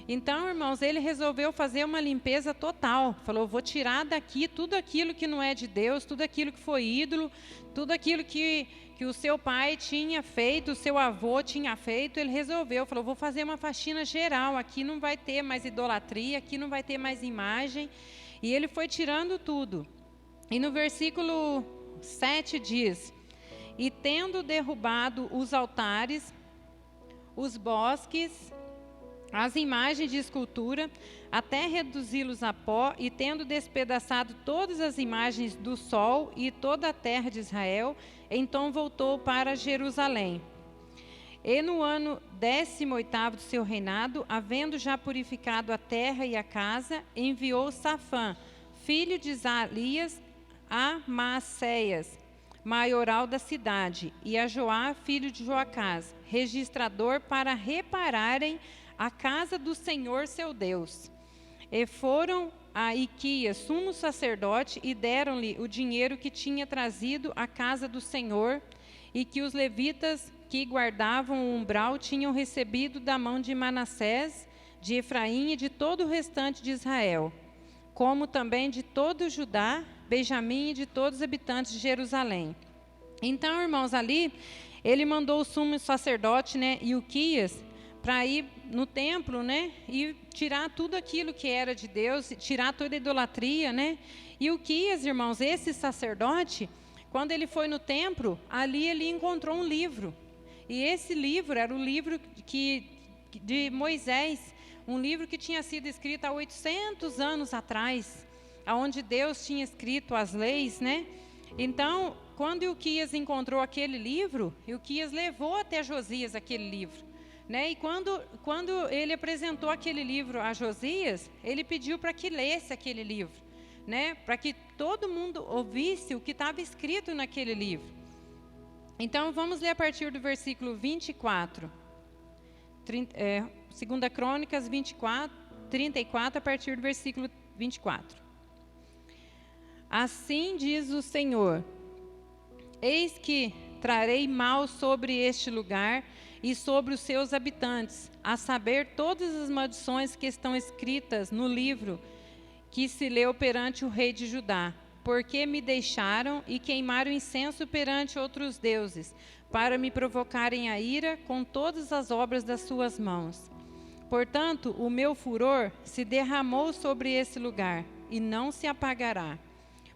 Então, irmãos, ele resolveu fazer uma limpeza total. Falou, vou tirar daqui tudo aquilo que não é de Deus, tudo aquilo que foi ídolo, tudo aquilo que o seu pai tinha feito, o seu avô tinha feito. Ele resolveu, falou, vou fazer uma faxina geral. Aqui não vai ter mais idolatria, aqui não vai ter mais imagem. E ele foi tirando tudo. E no versículo 7 diz, e tendo derrubado os altares, os bosques, as imagens de escultura, até reduzi-los a pó, e tendo despedaçado todas as imagens do sol e toda a terra de Israel, então voltou para Jerusalém. E no ano 18º do seu reinado, havendo já purificado a terra e a casa, enviou Safã, filho de Zalias, a Maacéias, maioral da cidade, e a Joá, filho de Joacás, registrador, para repararem a casa do Senhor seu Deus. E foram a Iquias, sumo sacerdote, e deram-lhe o dinheiro que tinha trazido à casa do Senhor, e que os levitas que guardavam o umbral tinham recebido da mão de Manassés, de Efraim e de todo o restante de Israel, como também de todo Judá, Benjamim e de todos os habitantes de Jerusalém. Então, irmãos, ali ele mandou o sumo sacerdote, né, Ilquias, para ir no templo, né, e tirar tudo aquilo que era de Deus, tirar toda a idolatria, né. E Ilquias, irmãos, esse sacerdote, quando ele foi no templo, ali ele encontrou um livro. E esse livro era o livro de Moisés, um livro que tinha sido escrito há 800 anos atrás, onde Deus tinha escrito as leis, né. Então, quando Ilquias encontrou aquele livro, Ilquias levou até Josias aquele livro. Né? E quando ele apresentou aquele livro a Josias, ele pediu para que lesse aquele livro. né, para que todo mundo ouvisse o que estava escrito naquele livro. Então, vamos ler a partir do versículo 24. 2 Crônicas 34, a partir do versículo 24. Assim diz o Senhor: eis que trarei mal sobre este lugar e sobre os seus habitantes, a saber, todas as maldições que estão escritas no livro que se leu perante o rei de Judá, porque me deixaram e queimaram incenso perante outros deuses, para me provocarem a ira com todas as obras das suas mãos. Portanto, o meu furor se derramou sobre esse lugar, e não se apagará.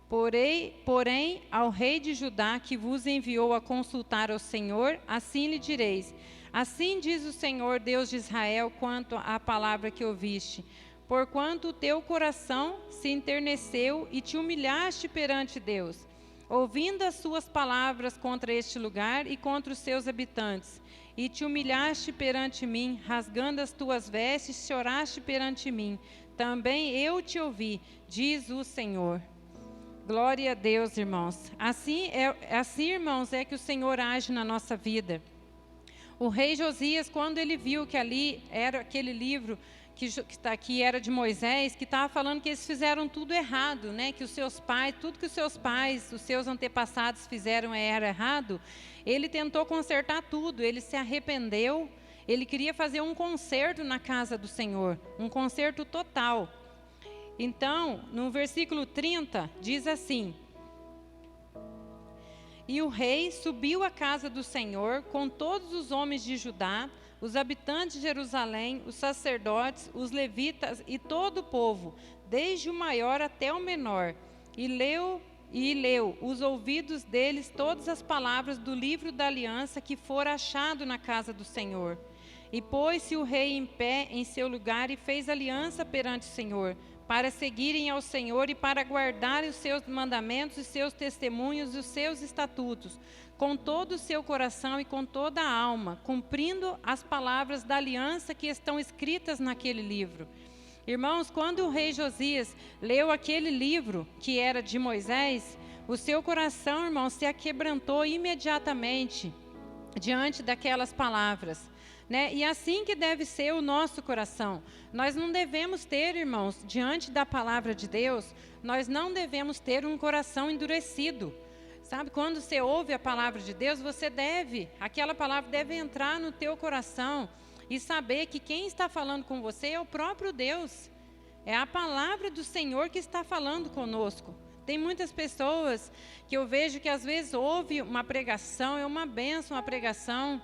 Porém, ao rei de Judá, que vos enviou a consultar ao Senhor, assim lhe direis: assim diz o Senhor, Deus de Israel, quanto à palavra que ouviste. Porquanto o teu coração se enterneceu e te humilhaste perante Deus, ouvindo as suas palavras contra este lugar e contra os seus habitantes, e te humilhaste perante mim, rasgando as tuas vestes, choraste perante mim. Também eu te ouvi, diz o Senhor. Glória a Deus, irmãos. Assim, irmãos, é que o Senhor age na nossa vida. O rei Josias, quando ele viu que ali era aquele livro que está aqui, era de Moisés, que estava falando que eles fizeram tudo errado, né? Que os seus pais, tudo que os seus antepassados fizeram era errado, ele tentou consertar tudo, ele se arrependeu, ele queria fazer um conserto na casa do Senhor, um conserto total. Então, no versículo 30, diz assim: e o rei subiu à casa do Senhor com todos os homens de Judá, os habitantes de Jerusalém, os sacerdotes, os levitas e todo o povo, desde o maior até o menor, e leu os ouvidos deles todas as palavras do livro da aliança que fora achado na casa do Senhor. E pôs-se o rei em pé em seu lugar e fez aliança perante o Senhor, para seguirem ao Senhor e para guardarem os seus mandamentos, os seus testemunhos e os seus estatutos, com todo o seu coração e com toda a alma, cumprindo as palavras da aliança que estão escritas naquele livro. Irmãos, quando o rei Josias leu aquele livro que era de Moisés, o seu coração, irmãos, se aquebrantou imediatamente diante daquelas palavras, né? E assim que deve ser o nosso coração. Nós não devemos ter, irmãos, diante da palavra de Deus, nós não devemos ter um coração endurecido. Sabe, quando você ouve a palavra de Deus, aquela palavra deve entrar no teu coração e saber que quem está falando com você é o próprio Deus. É a palavra do Senhor que está falando conosco. Tem muitas pessoas que eu vejo que às vezes ouve uma pregação, é uma bênção a pregação,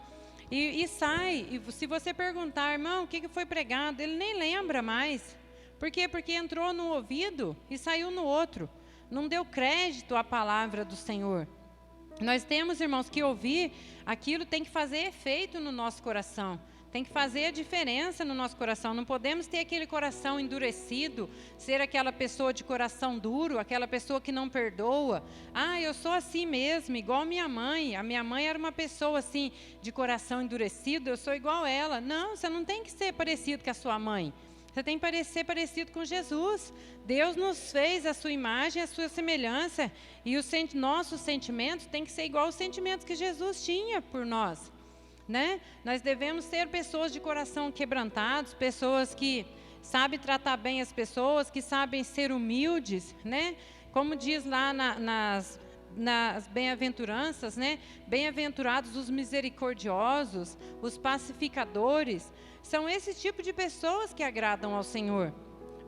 e sai. E se você perguntar, irmão, o que foi pregado? Ele nem lembra mais. Por quê? Porque entrou no ouvido e saiu no outro. Não deu crédito à palavra do Senhor. Nós temos, irmãos, que ouvir aquilo, tem que fazer efeito no nosso coração. Tem que fazer a diferença no nosso coração. Não podemos ter aquele coração endurecido, ser aquela pessoa de coração duro, aquela pessoa que não perdoa. Ah, eu sou assim mesmo, igual minha mãe. A minha mãe era uma pessoa assim, de coração endurecido, eu sou igual ela. Não, você não tem que ser parecido com a sua mãe. Você tem que ser parecido com Jesus. Deus nos fez a sua imagem, a sua semelhança. E os nossos sentimentos têm que ser igual aos sentimentos que Jesus tinha por nós. Né? Nós devemos ser pessoas de coração quebrantados, pessoas que sabem tratar bem as pessoas, que sabem ser humildes, né? Como diz lá nas bem-aventuranças, né? Bem-aventurados os misericordiosos, os pacificadores. São esse tipo de pessoas que agradam ao Senhor.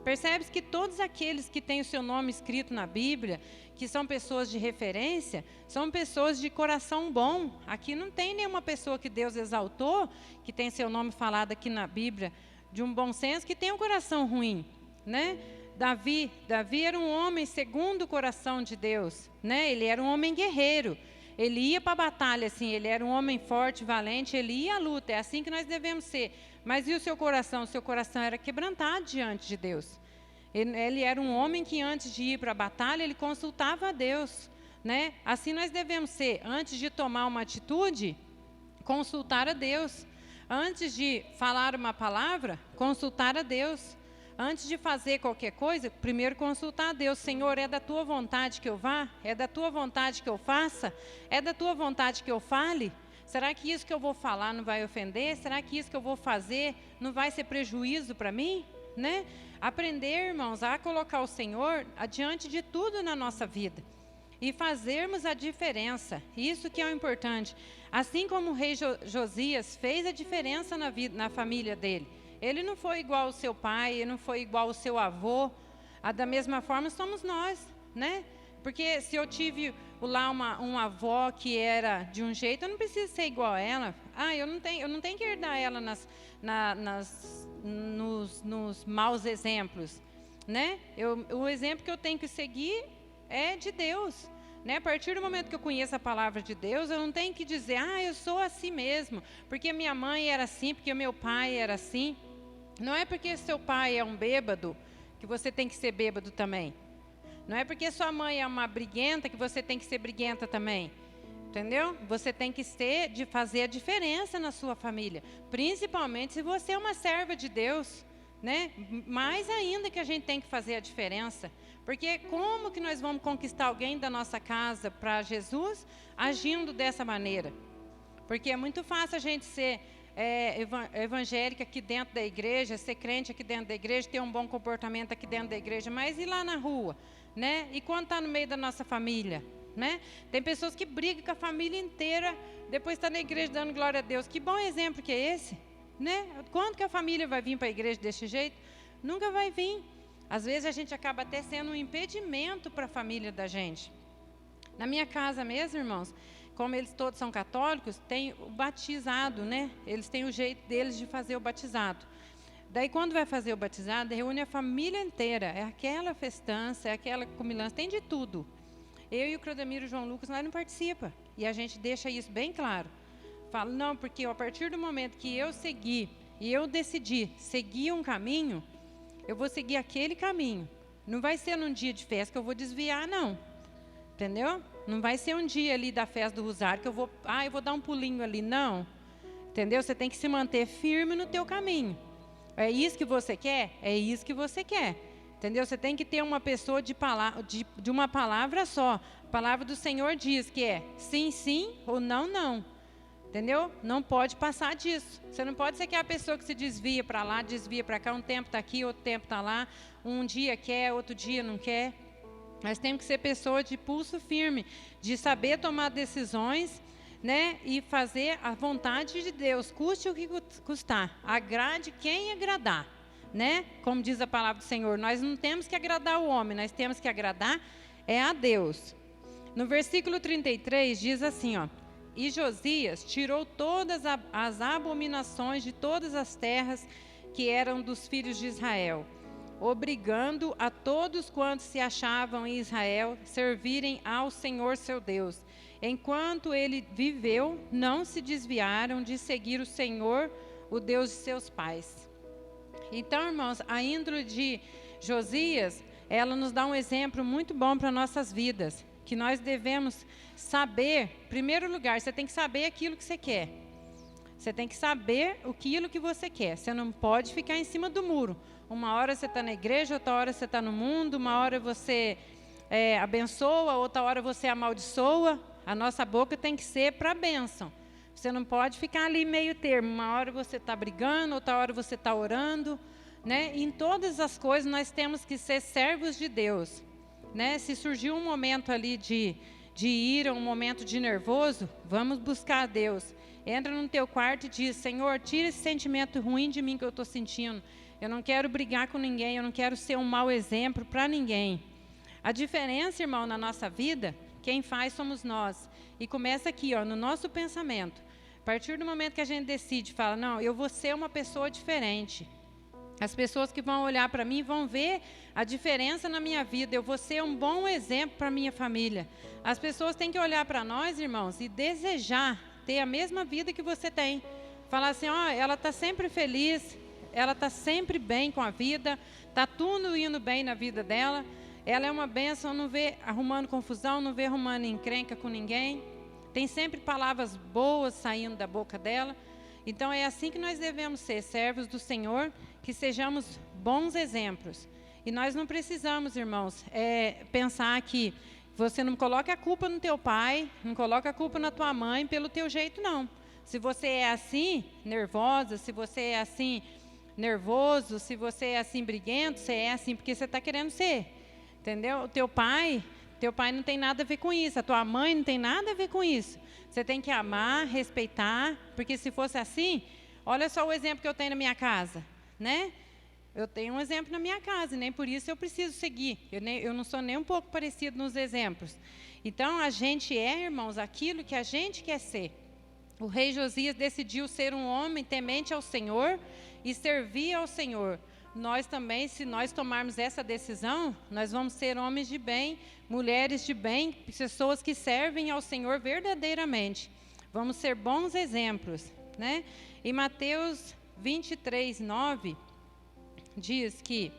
Percebe-se que todos aqueles que têm o seu nome escrito na Bíblia, que são pessoas de referência, são pessoas de coração bom. Aqui não tem nenhuma pessoa que Deus exaltou, que tem seu nome falado aqui na Bíblia, de um bom senso, que tem um coração ruim, né? Davi era um homem segundo o coração de Deus, né? Ele era um homem guerreiro. Ele ia para a batalha, assim, ele era um homem forte, valente, ele ia à luta, é assim que nós devemos ser. Mas e o seu coração? O seu coração era quebrantado diante de Deus. Ele era um homem que antes de ir para a batalha, ele consultava a Deus, né? Assim nós devemos ser, antes de tomar uma atitude, consultar a Deus. Antes de falar uma palavra, consultar a Deus. Antes de fazer qualquer coisa, primeiro consultar a Deus. Senhor, é da tua vontade que eu vá? É da tua vontade que eu faça? É da tua vontade que eu fale? Será que isso que eu vou falar não vai ofender? Será que isso que eu vou fazer não vai ser prejuízo para mim? Né? Aprender, irmãos, a colocar o Senhor adiante de tudo na nossa vida. E fazermos a diferença. Isso que é o importante. Assim como o rei Josias fez a diferença na família dele. Ele não foi igual ao seu pai, ele não foi igual ao seu avô. Da mesma forma somos nós, né? Porque se eu tive lá uma avó que era de um jeito, eu não preciso ser igual a ela. Eu não tenho que herdar ela nos maus exemplos, né? O exemplo que eu tenho que seguir é de Deus. Né? A partir do momento que eu conheço a palavra de Deus, eu não tenho que dizer, eu sou assim mesmo, porque minha mãe era assim, porque meu pai era assim. Não é porque seu pai é um bêbado que você tem que ser bêbado também. Não é porque sua mãe é uma briguenta que você tem que ser briguenta também. Entendeu? Você tem que fazer a diferença na sua família. Principalmente se você é uma serva de Deus. Né? Mais ainda que a gente tem que fazer a diferença. Porque como que nós vamos conquistar alguém da nossa casa para Jesus agindo dessa maneira? Porque é muito fácil a gente ser evangélica aqui dentro da igreja, ser crente aqui dentro da igreja, ter um bom comportamento aqui dentro da igreja, mas ir lá na rua, né? E quando está no meio da nossa família, né? Tem pessoas que brigam com a família inteira, depois está na igreja dando glória a Deus. Que bom exemplo que é esse, né? Quando que a família vai vir para a igreja desse jeito? Nunca vai vir. Às vezes a gente acaba até sendo um impedimento para a família da gente. Na minha casa mesmo, irmãos, como eles todos são católicos, tem o batizado, né? Eles têm o jeito deles de fazer o batizado. Daí, quando vai fazer o batizado, reúne a família inteira. É aquela festança, é aquela comilança, tem de tudo. Eu e o Crodemiro e o João Lucas, nós não participamos. E a gente deixa isso bem claro. Fala, não, porque a partir do momento que eu segui e eu decidi seguir um caminho, eu vou seguir aquele caminho. Não vai ser num dia de festa que eu vou desviar, não. Entendeu? Não vai ser um dia ali da festa do Rosário que eu vou dar um pulinho ali, não. Entendeu? Você tem que se manter firme no teu caminho. É isso que você quer? É isso que você quer. Entendeu? Você tem que ter uma pessoa de uma palavra só. A palavra do Senhor diz que é sim, sim ou não, não. Entendeu? Não pode passar disso. Você não pode ser aquela pessoa que se desvia para lá, desvia para cá. Um tempo está aqui, outro tempo está lá. Um dia quer, outro dia não quer. Nós temos que ser pessoa de pulso firme, de saber tomar decisões, né? E fazer a vontade de Deus, custe o que custar. Agrade quem agradar, né? Como diz a palavra do Senhor, nós não temos que agradar o homem, nós temos que agradar a Deus. No versículo 33 diz assim, ó: e Josias tirou todas as abominações de todas as terras que eram dos filhos de Israel, obrigando a todos quantos se achavam em Israel servirem ao Senhor seu Deus. Enquanto ele viveu, não se desviaram de seguir o Senhor, o Deus de seus pais. Então, irmãos, a índole de Josias, ela nos dá um exemplo muito bom para nossas vidas, que nós devemos saber, em primeiro lugar, você tem que saber aquilo que você quer. Você tem que saber aquilo que você quer. Você não pode ficar em cima do muro. Uma hora você está na igreja, outra hora você está no mundo, uma hora você abençoa, outra hora você amaldiçoa. A nossa boca tem que ser para a bênção. Você não pode ficar ali meio termo. Uma hora você está brigando, outra hora você está orando, né? E em todas as coisas nós temos que ser servos de Deus, né? Se surgiu um momento ali de ira, um momento de nervoso, vamos buscar a Deus. Entra no teu quarto e diz: Senhor, tira esse sentimento ruim de mim que eu estou sentindo. Eu não quero brigar com ninguém, eu não quero ser um mau exemplo para ninguém. A diferença, irmão, na nossa vida, quem faz somos nós. E começa aqui, ó, no nosso pensamento. A partir do momento que a gente decide, fala, não, eu vou ser uma pessoa diferente. As pessoas que vão olhar para mim vão ver a diferença na minha vida. Eu vou ser um bom exemplo para a minha família. As pessoas têm que olhar para nós, irmãos, e desejar ter a mesma vida que você tem. Falar assim, ó, ela está sempre feliz, ela está sempre bem com a vida, está tudo indo bem na vida dela. Ela é uma bênção, não vê arrumando confusão, não vê arrumando encrenca com ninguém. Tem sempre palavras boas saindo da boca dela. Então é assim que nós devemos ser, servos do Senhor, que sejamos bons exemplos. E nós não precisamos, irmãos, pensar que você não coloca a culpa no teu pai, não coloca a culpa na tua mãe pelo teu jeito, não. Se você é assim, nervosa, se você é assim, nervoso, se você é assim, briguento, você é assim porque você está querendo ser. Entendeu? O teu pai não tem nada a ver com isso, a tua mãe não tem nada a ver com isso. Você tem que amar, respeitar, porque se fosse assim, olha só o exemplo que eu tenho na minha casa, né? Eu tenho um exemplo na minha casa, e nem por isso eu preciso seguir. Eu não sou nem um pouco parecido nos exemplos. Então, a gente irmãos, aquilo que a gente quer ser. O rei Josias decidiu ser um homem temente ao Senhor e servir ao Senhor. Nós também, se nós tomarmos essa decisão, nós vamos ser homens de bem, mulheres de bem, pessoas que servem ao Senhor verdadeiramente. Vamos ser bons exemplos, né? Em Mateus 23:9, diz que,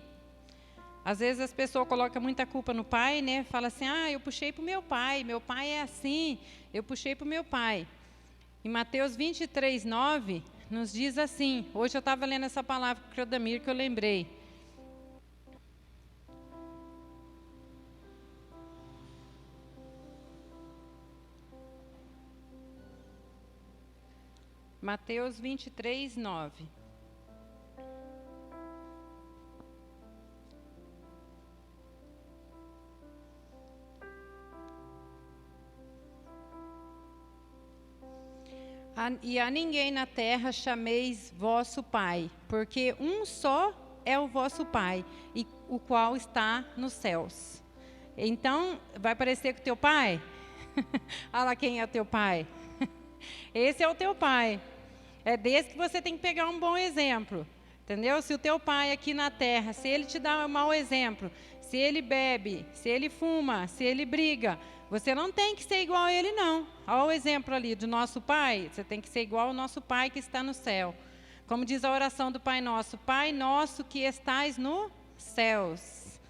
às vezes as pessoas colocam muita culpa no pai, né? Fala assim, eu puxei para o meu pai é assim, eu puxei para o meu pai. Em Mateus 23:9, nos diz assim, hoje eu estava lendo essa palavra com o Cleodamir, que eu lembrei. Mateus 23:9. E a ninguém na terra chameis vosso Pai, porque um só é o vosso Pai, e o qual está nos céus. Então, vai parecer com o teu pai? Olha lá quem é o teu pai. Esse é o teu pai. É desse que você tem que pegar um bom exemplo. Entendeu? Se o teu pai aqui na terra, se ele te dá um mau exemplo, se ele bebe, se ele fuma, se ele briga, você não tem que ser igual a ele, não. Olha o exemplo ali do nosso pai. Você tem que ser igual ao nosso pai que está no céu. Como diz a oração do Pai Nosso. Pai nosso que estais nos céus.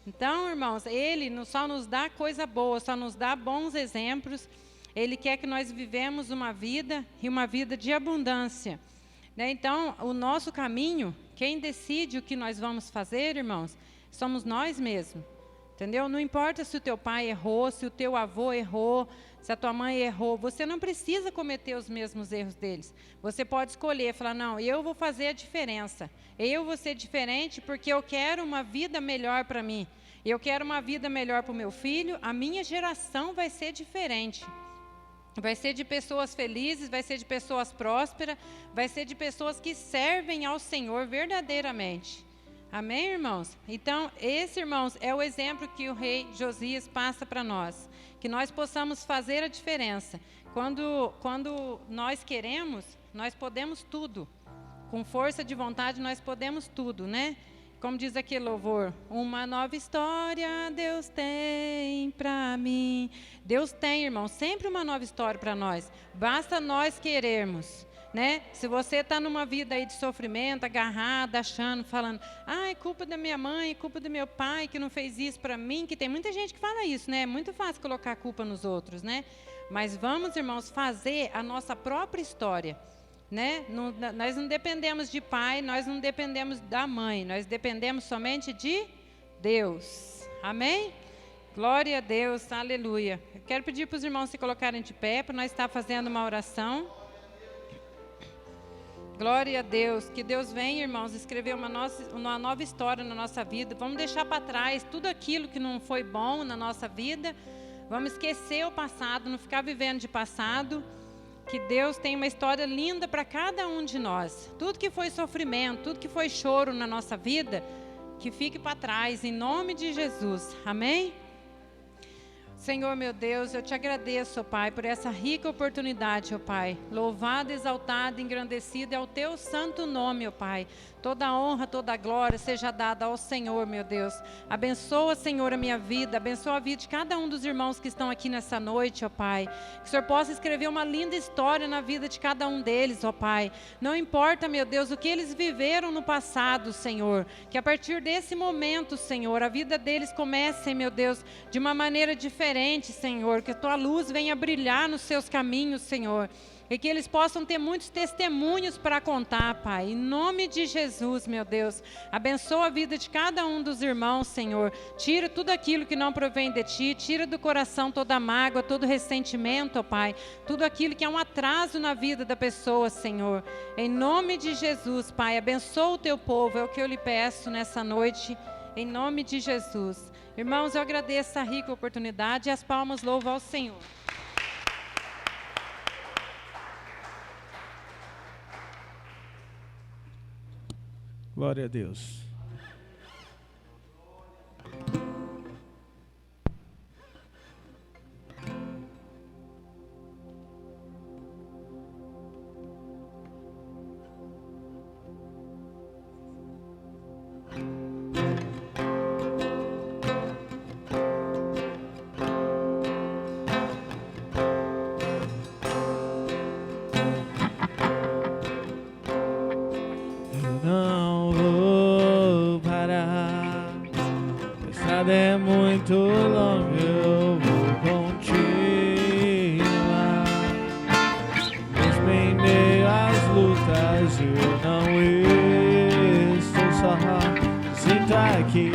Então, irmãos, ele só nos dá coisa boa, só nos dá bons exemplos. Ele quer que nós vivemos uma vida e uma vida de abundância. Né? Então, o nosso caminho, quem decide o que nós vamos fazer, irmãos, somos nós mesmos. Entendeu? Não importa se o teu pai errou, se o teu avô errou, se a tua mãe errou, você não precisa cometer os mesmos erros deles. Você pode escolher, falar, não, eu vou fazer a diferença. Eu vou ser diferente porque eu quero uma vida melhor para mim. Eu quero uma vida melhor para o meu filho, a minha geração vai ser diferente. Vai ser de pessoas felizes, vai ser de pessoas prósperas, vai ser de pessoas que servem ao Senhor verdadeiramente. Amém, irmãos? Então, esse, irmãos, é o exemplo que o rei Josias passa para nós. Que nós possamos fazer a diferença. Quando nós queremos, nós podemos tudo. Com força de vontade, nós podemos tudo, né? Como diz aquele louvor, uma nova história Deus tem para mim. Deus tem, irmão, sempre uma nova história para nós. Basta nós querermos. Né? Se você está numa vida aí de sofrimento, agarrado, achando, falando, é culpa da minha mãe, culpa do meu pai que não fez isso para mim, que tem muita gente que fala isso, né? É muito fácil colocar a culpa nos outros, né? Mas vamos, irmãos, fazer a nossa própria história, né? Nós não dependemos de pai, nós não dependemos da mãe, nós dependemos somente de Deus. Amém? Glória a Deus, aleluia. Eu quero pedir para os irmãos se colocarem de pé para nós estar fazendo uma oração. Glória a Deus, que Deus venha, irmãos, escrever uma nova história na nossa vida. Vamos deixar para trás tudo aquilo que não foi bom na nossa vida. Vamos esquecer o passado, não ficar vivendo de passado. Que Deus tem uma história linda para cada um de nós. Tudo que foi sofrimento, tudo que foi choro na nossa vida, que fique para trás, em nome de Jesus. Amém? Senhor, meu Deus, eu te agradeço, ó Pai, por essa rica oportunidade, ó Pai. Louvado, exaltado, engrandecido é o teu santo nome, ó Pai. Toda a honra, toda a glória seja dada ao Senhor, meu Deus. Abençoa, Senhor, a minha vida, abençoa a vida de cada um dos irmãos que estão aqui nessa noite, ó Pai. Que o Senhor possa escrever uma linda história na vida de cada um deles, ó Pai. Não importa, meu Deus, o que eles viveram no passado, Senhor. Que a partir desse momento, Senhor, a vida deles comece, meu Deus, de uma maneira diferente, Senhor. Que a tua luz venha brilhar nos seus caminhos, Senhor. e que eles possam ter muitos testemunhos para contar, Pai. Em nome de Jesus, meu Deus, abençoa a vida de cada um dos irmãos, Senhor. Tira tudo aquilo que não provém de Ti, tira do coração toda mágoa, todo ressentimento, ó Pai, tudo aquilo que é um atraso na vida da pessoa, Senhor. Em nome de Jesus, Pai, abençoa o Teu povo, é o que eu lhe peço nessa noite, em nome de Jesus. Irmãos, eu agradeço a rica oportunidade e as palmas louvam ao Senhor. Glória a Deus. Não vou parar, a estrada é muito longa, eu vou continuar. Mesmo em meio às lutas, eu não estou só, sinto aqui.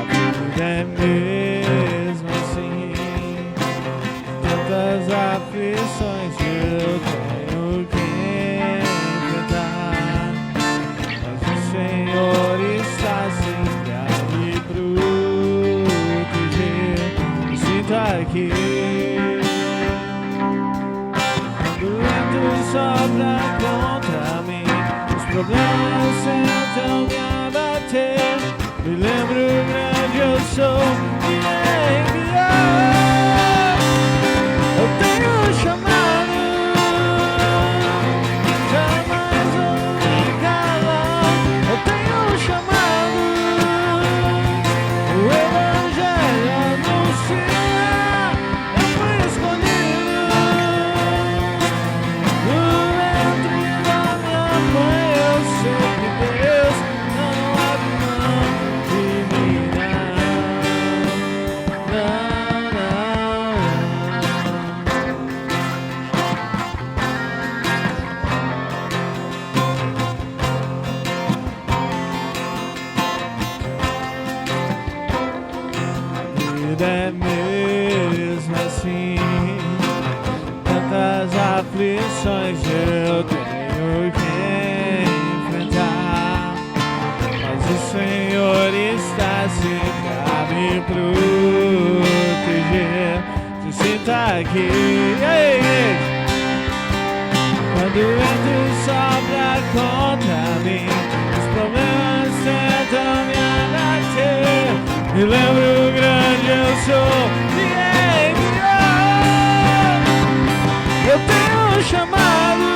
A vida é mesmo assim, tantas aflições eu tenho que enfrentar, mas o Senhor está sempre a me proteger. Me sinto aqui, quando o vento sopra contra mim, os problemas tentam me abater. Me lembro grande eu sou e enviar. Eu tenho um chamado, jamais vou me calar. Eu tenho um chamado, o Evangelho anunciar. Eu fui escolhido no ventre da minha mãe. Eu sei que Deus não abre mão de mim, não, não. A vida é mesmo assim, tantas aflições eu tenho que enfrentar, mas o Senhor está sempre a me proteger. Se sinta aqui, ei, igreja. Quando o vento sopra contra mim, os problemas tentam me abater. Me lembro grande eu sou e enviar. Eu tenho um chamado,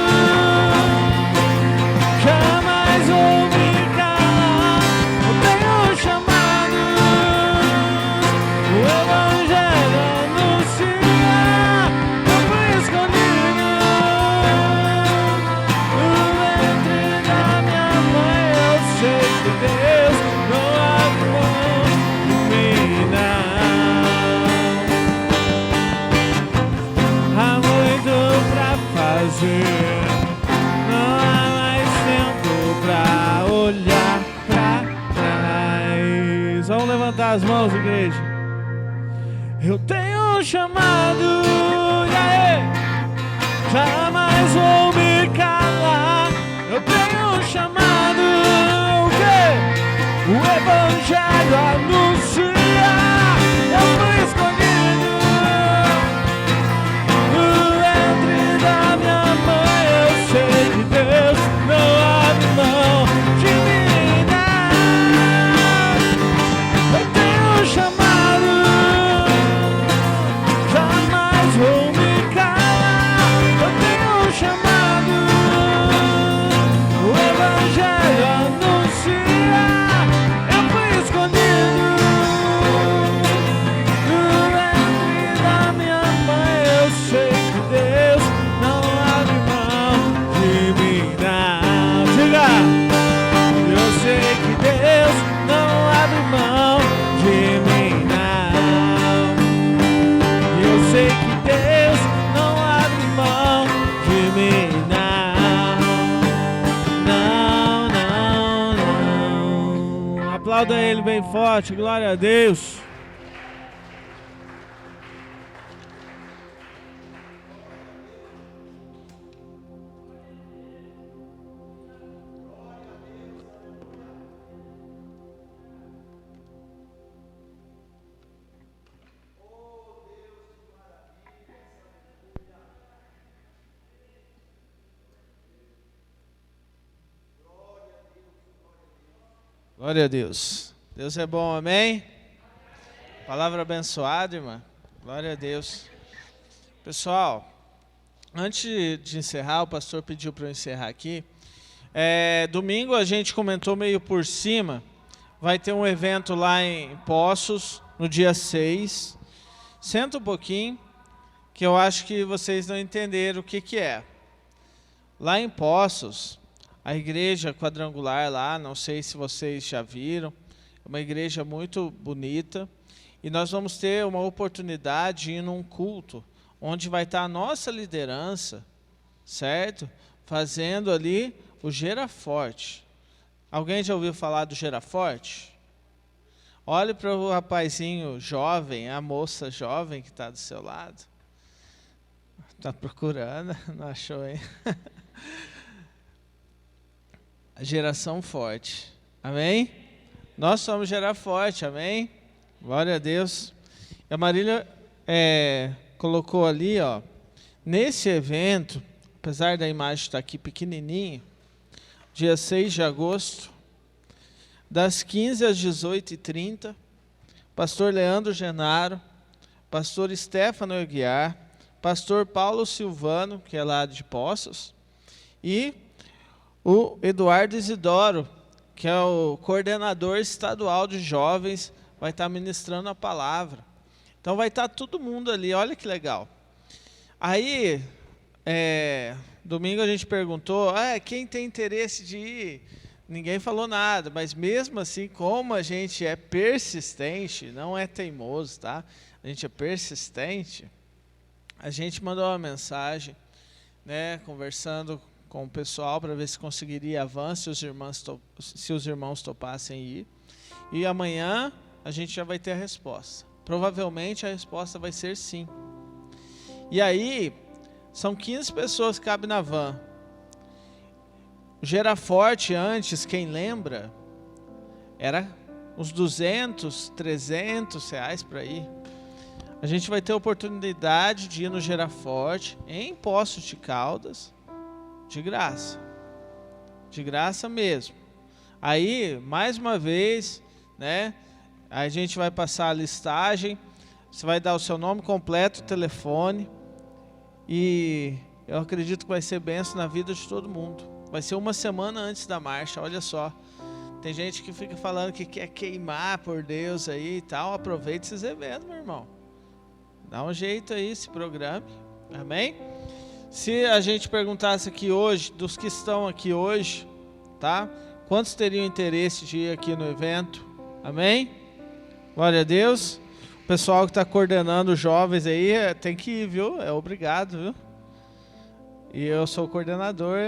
jamais vou me calar. Eu tenho um chamado, o Evangelho anunciar. Eu fui escolhido no ventre da minha mãe. Eu sei que Deus não abre mão de mim, não. Há muito pra fazer, não há mais tempo pra olhar pra trás. Vamos levantar as mãos, igreja. Eu tenho um chamado, e aí? Jamais vou me calar. Eu tenho um chamado, o quê? O Evangelho anunciar. Eu fui escolhido no ventre da minha mãe. Eu sei que Deus não abre mão de mim, não. Eu tenho um chamado, jamais vou me calar. Eu tenho um chamado, o Evangelho anunciar. Eu fui escolhido Aplauda ele bem forte, glória a Deus. Glória a Deus. Deus é bom, amém? Palavra abençoada, irmã. Glória a Deus. Pessoal, antes de encerrar, o pastor pediu para eu encerrar aqui. Domingo a gente comentou meio por cima. Vai ter um evento lá em Poços, no dia 6. Senta um pouquinho, que eu acho que vocês não entenderam o que é. Lá em Poços, a igreja quadrangular lá, não sei se vocês já viram, é uma igreja muito bonita. E nós vamos ter uma oportunidade de ir num culto, onde vai estar a nossa liderança, certo? Fazendo ali o Geraforte. Alguém já ouviu falar do Geraforte? Olhe para o rapazinho jovem, a moça jovem que está do seu lado. Está procurando, não achou, hein? A geração forte, amém? Nós somos Geraforte, amém? Glória a Deus. A Marília colocou ali, ó, nesse evento, apesar da imagem estar aqui pequenininha, dia 6 de agosto, das 15 às 18h30, pastor Leandro Genaro, pastor Stefano Aguiar, pastor Paulo Silvano, que é lá de Poços, e o Eduardo Isidoro, que é o coordenador estadual de jovens, vai estar ministrando a palavra. Então vai estar todo mundo ali, olha que legal. Aí, domingo a gente perguntou, quem tem interesse de ir? Ninguém falou nada, mas mesmo assim, como a gente é persistente, não é teimoso, tá? A gente é persistente, a gente mandou uma mensagem, né, conversando com o pessoal para ver se conseguiria avanço, se os irmãos topassem ir. E amanhã a gente já vai ter a resposta. Provavelmente a resposta vai ser sim. E aí, são 15 pessoas que cabem na van. O Geraforte antes, quem lembra, era uns 200, 300 reais para ir. A gente vai ter a oportunidade de ir no Geraforte, em Poços de Caldas, de graça mesmo. Aí, mais uma vez, né, a gente vai passar a listagem, você vai dar o seu nome completo, telefone, e eu acredito que vai ser bênção na vida de todo mundo. Vai ser uma semana antes da marcha, olha só. Tem gente que fica falando que quer queimar por Deus aí e tal, aproveite esses eventos, meu irmão. Dá um jeito aí, se programe, amém? Se a gente perguntasse aqui hoje, dos que estão aqui hoje, tá? Quantos teriam interesse de ir aqui no evento? Amém? Glória a Deus. O pessoal que está coordenando os jovens aí, tem que ir, viu? É obrigado, viu? E eu sou o coordenador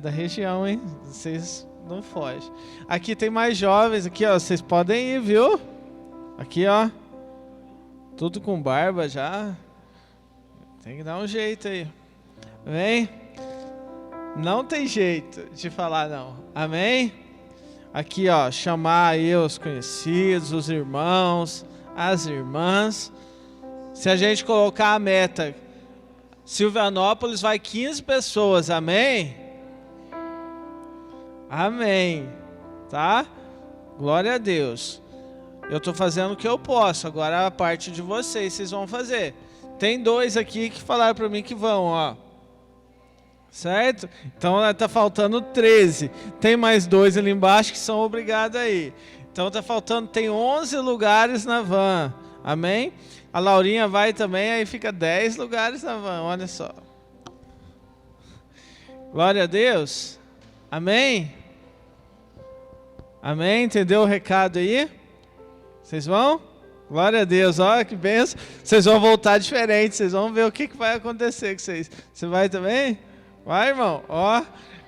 da região, hein? Vocês não fogem. Aqui tem mais jovens, aqui, ó, vocês podem ir, viu? Aqui, ó. Tudo com barba já. Tem que dar um jeito aí. Amém? Não tem jeito de falar não. Amém? Aqui, ó, chamar aí os conhecidos, os irmãos, as irmãs. Se a gente colocar a meta, Silvanópolis vai 15 pessoas, amém? Amém. Tá? Glória a Deus. Eu estou fazendo o que eu posso, agora a parte de vocês vão fazer. Tem 2 aqui que falaram para mim que vão, ó. Certo? Então tá faltando 13. Tem mais 2 ali embaixo que são obrigados aí. Então tá faltando, tem 11 lugares na van. Amém? A Laurinha vai também, aí fica 10 lugares na van, olha só. Glória a Deus. Amém? Amém? Entendeu o recado aí? Vocês vão? Glória a Deus, olha que benção. Vocês vão voltar diferente, vocês vão ver o que vai acontecer com vocês. Você vai também? Vai, irmão. Ó,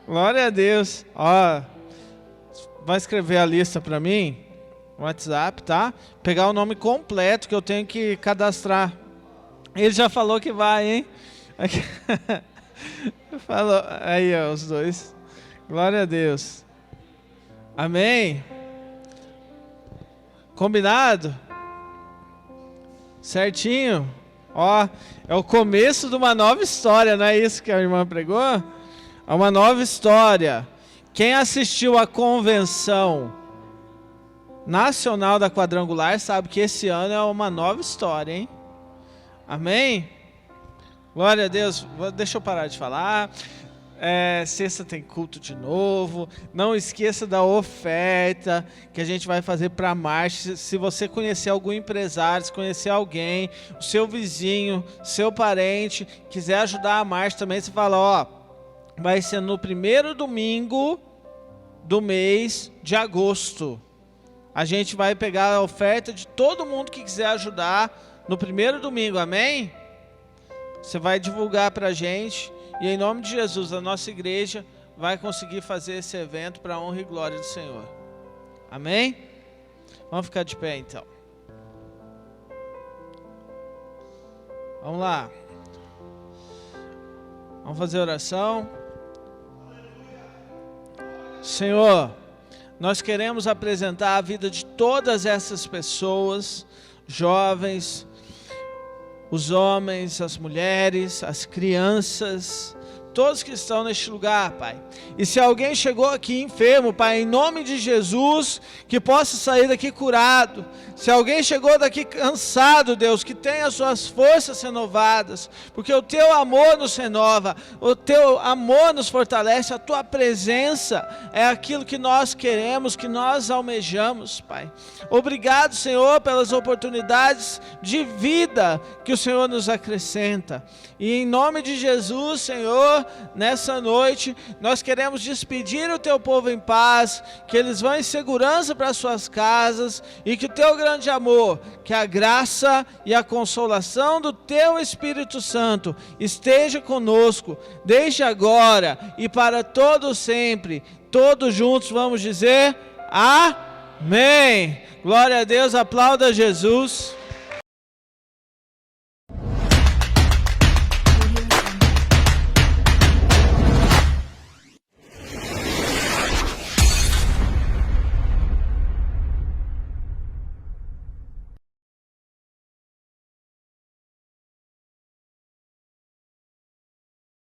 glória a Deus. Ó, vai escrever a lista para mim no WhatsApp, tá? Pegar o nome completo que eu tenho que cadastrar. Ele já falou que vai, hein? Aqui. Falou. Aí, ó, os dois. Glória a Deus. Amém? Combinado? Certinho? Ó, é o começo de uma nova história, não é isso que a irmã pregou? É uma nova história. Quem assistiu à convenção nacional da Quadrangular sabe que esse ano é uma nova história, hein? Amém? Glória a Deus. Deixa eu parar de falar. Sexta tem culto de novo. Não esqueça da oferta que a gente vai fazer para a marcha. Se você conhecer algum empresário, se conhecer alguém, o seu vizinho, seu parente, quiser ajudar a marcha também, você fala, ó, vai ser no primeiro domingo do mês de agosto. A gente vai pegar a oferta de todo mundo que quiser ajudar no primeiro domingo, amém? Você vai divulgar para a gente. E em nome de Jesus, a nossa igreja vai conseguir fazer esse evento para a honra e glória do Senhor. Amém? Vamos ficar de pé então. Vamos lá. Vamos fazer oração. Senhor, nós queremos apresentar a vida de todas essas pessoas, jovens, os homens, as mulheres, as crianças, todos que estão neste lugar, Pai. E se alguém chegou aqui enfermo, Pai, em nome de Jesus, que possa sair daqui curado. Se alguém chegou daqui cansado, Deus, que tenha as suas forças renovadas, porque o Teu amor nos renova, o Teu amor nos fortalece, a Tua presença é aquilo que nós queremos, que nós almejamos, Pai. Obrigado, Senhor, pelas oportunidades de vida que o Senhor nos acrescenta. E em nome de Jesus, Senhor, nessa noite, nós queremos despedir o Teu povo em paz, que eles vão em segurança para suas casas e que o Teu grande amor, que a graça e a consolação do Teu Espírito Santo esteja conosco, desde agora e para todo sempre. Todos juntos vamos dizer amém. Glória a Deus, aplauda Jesus.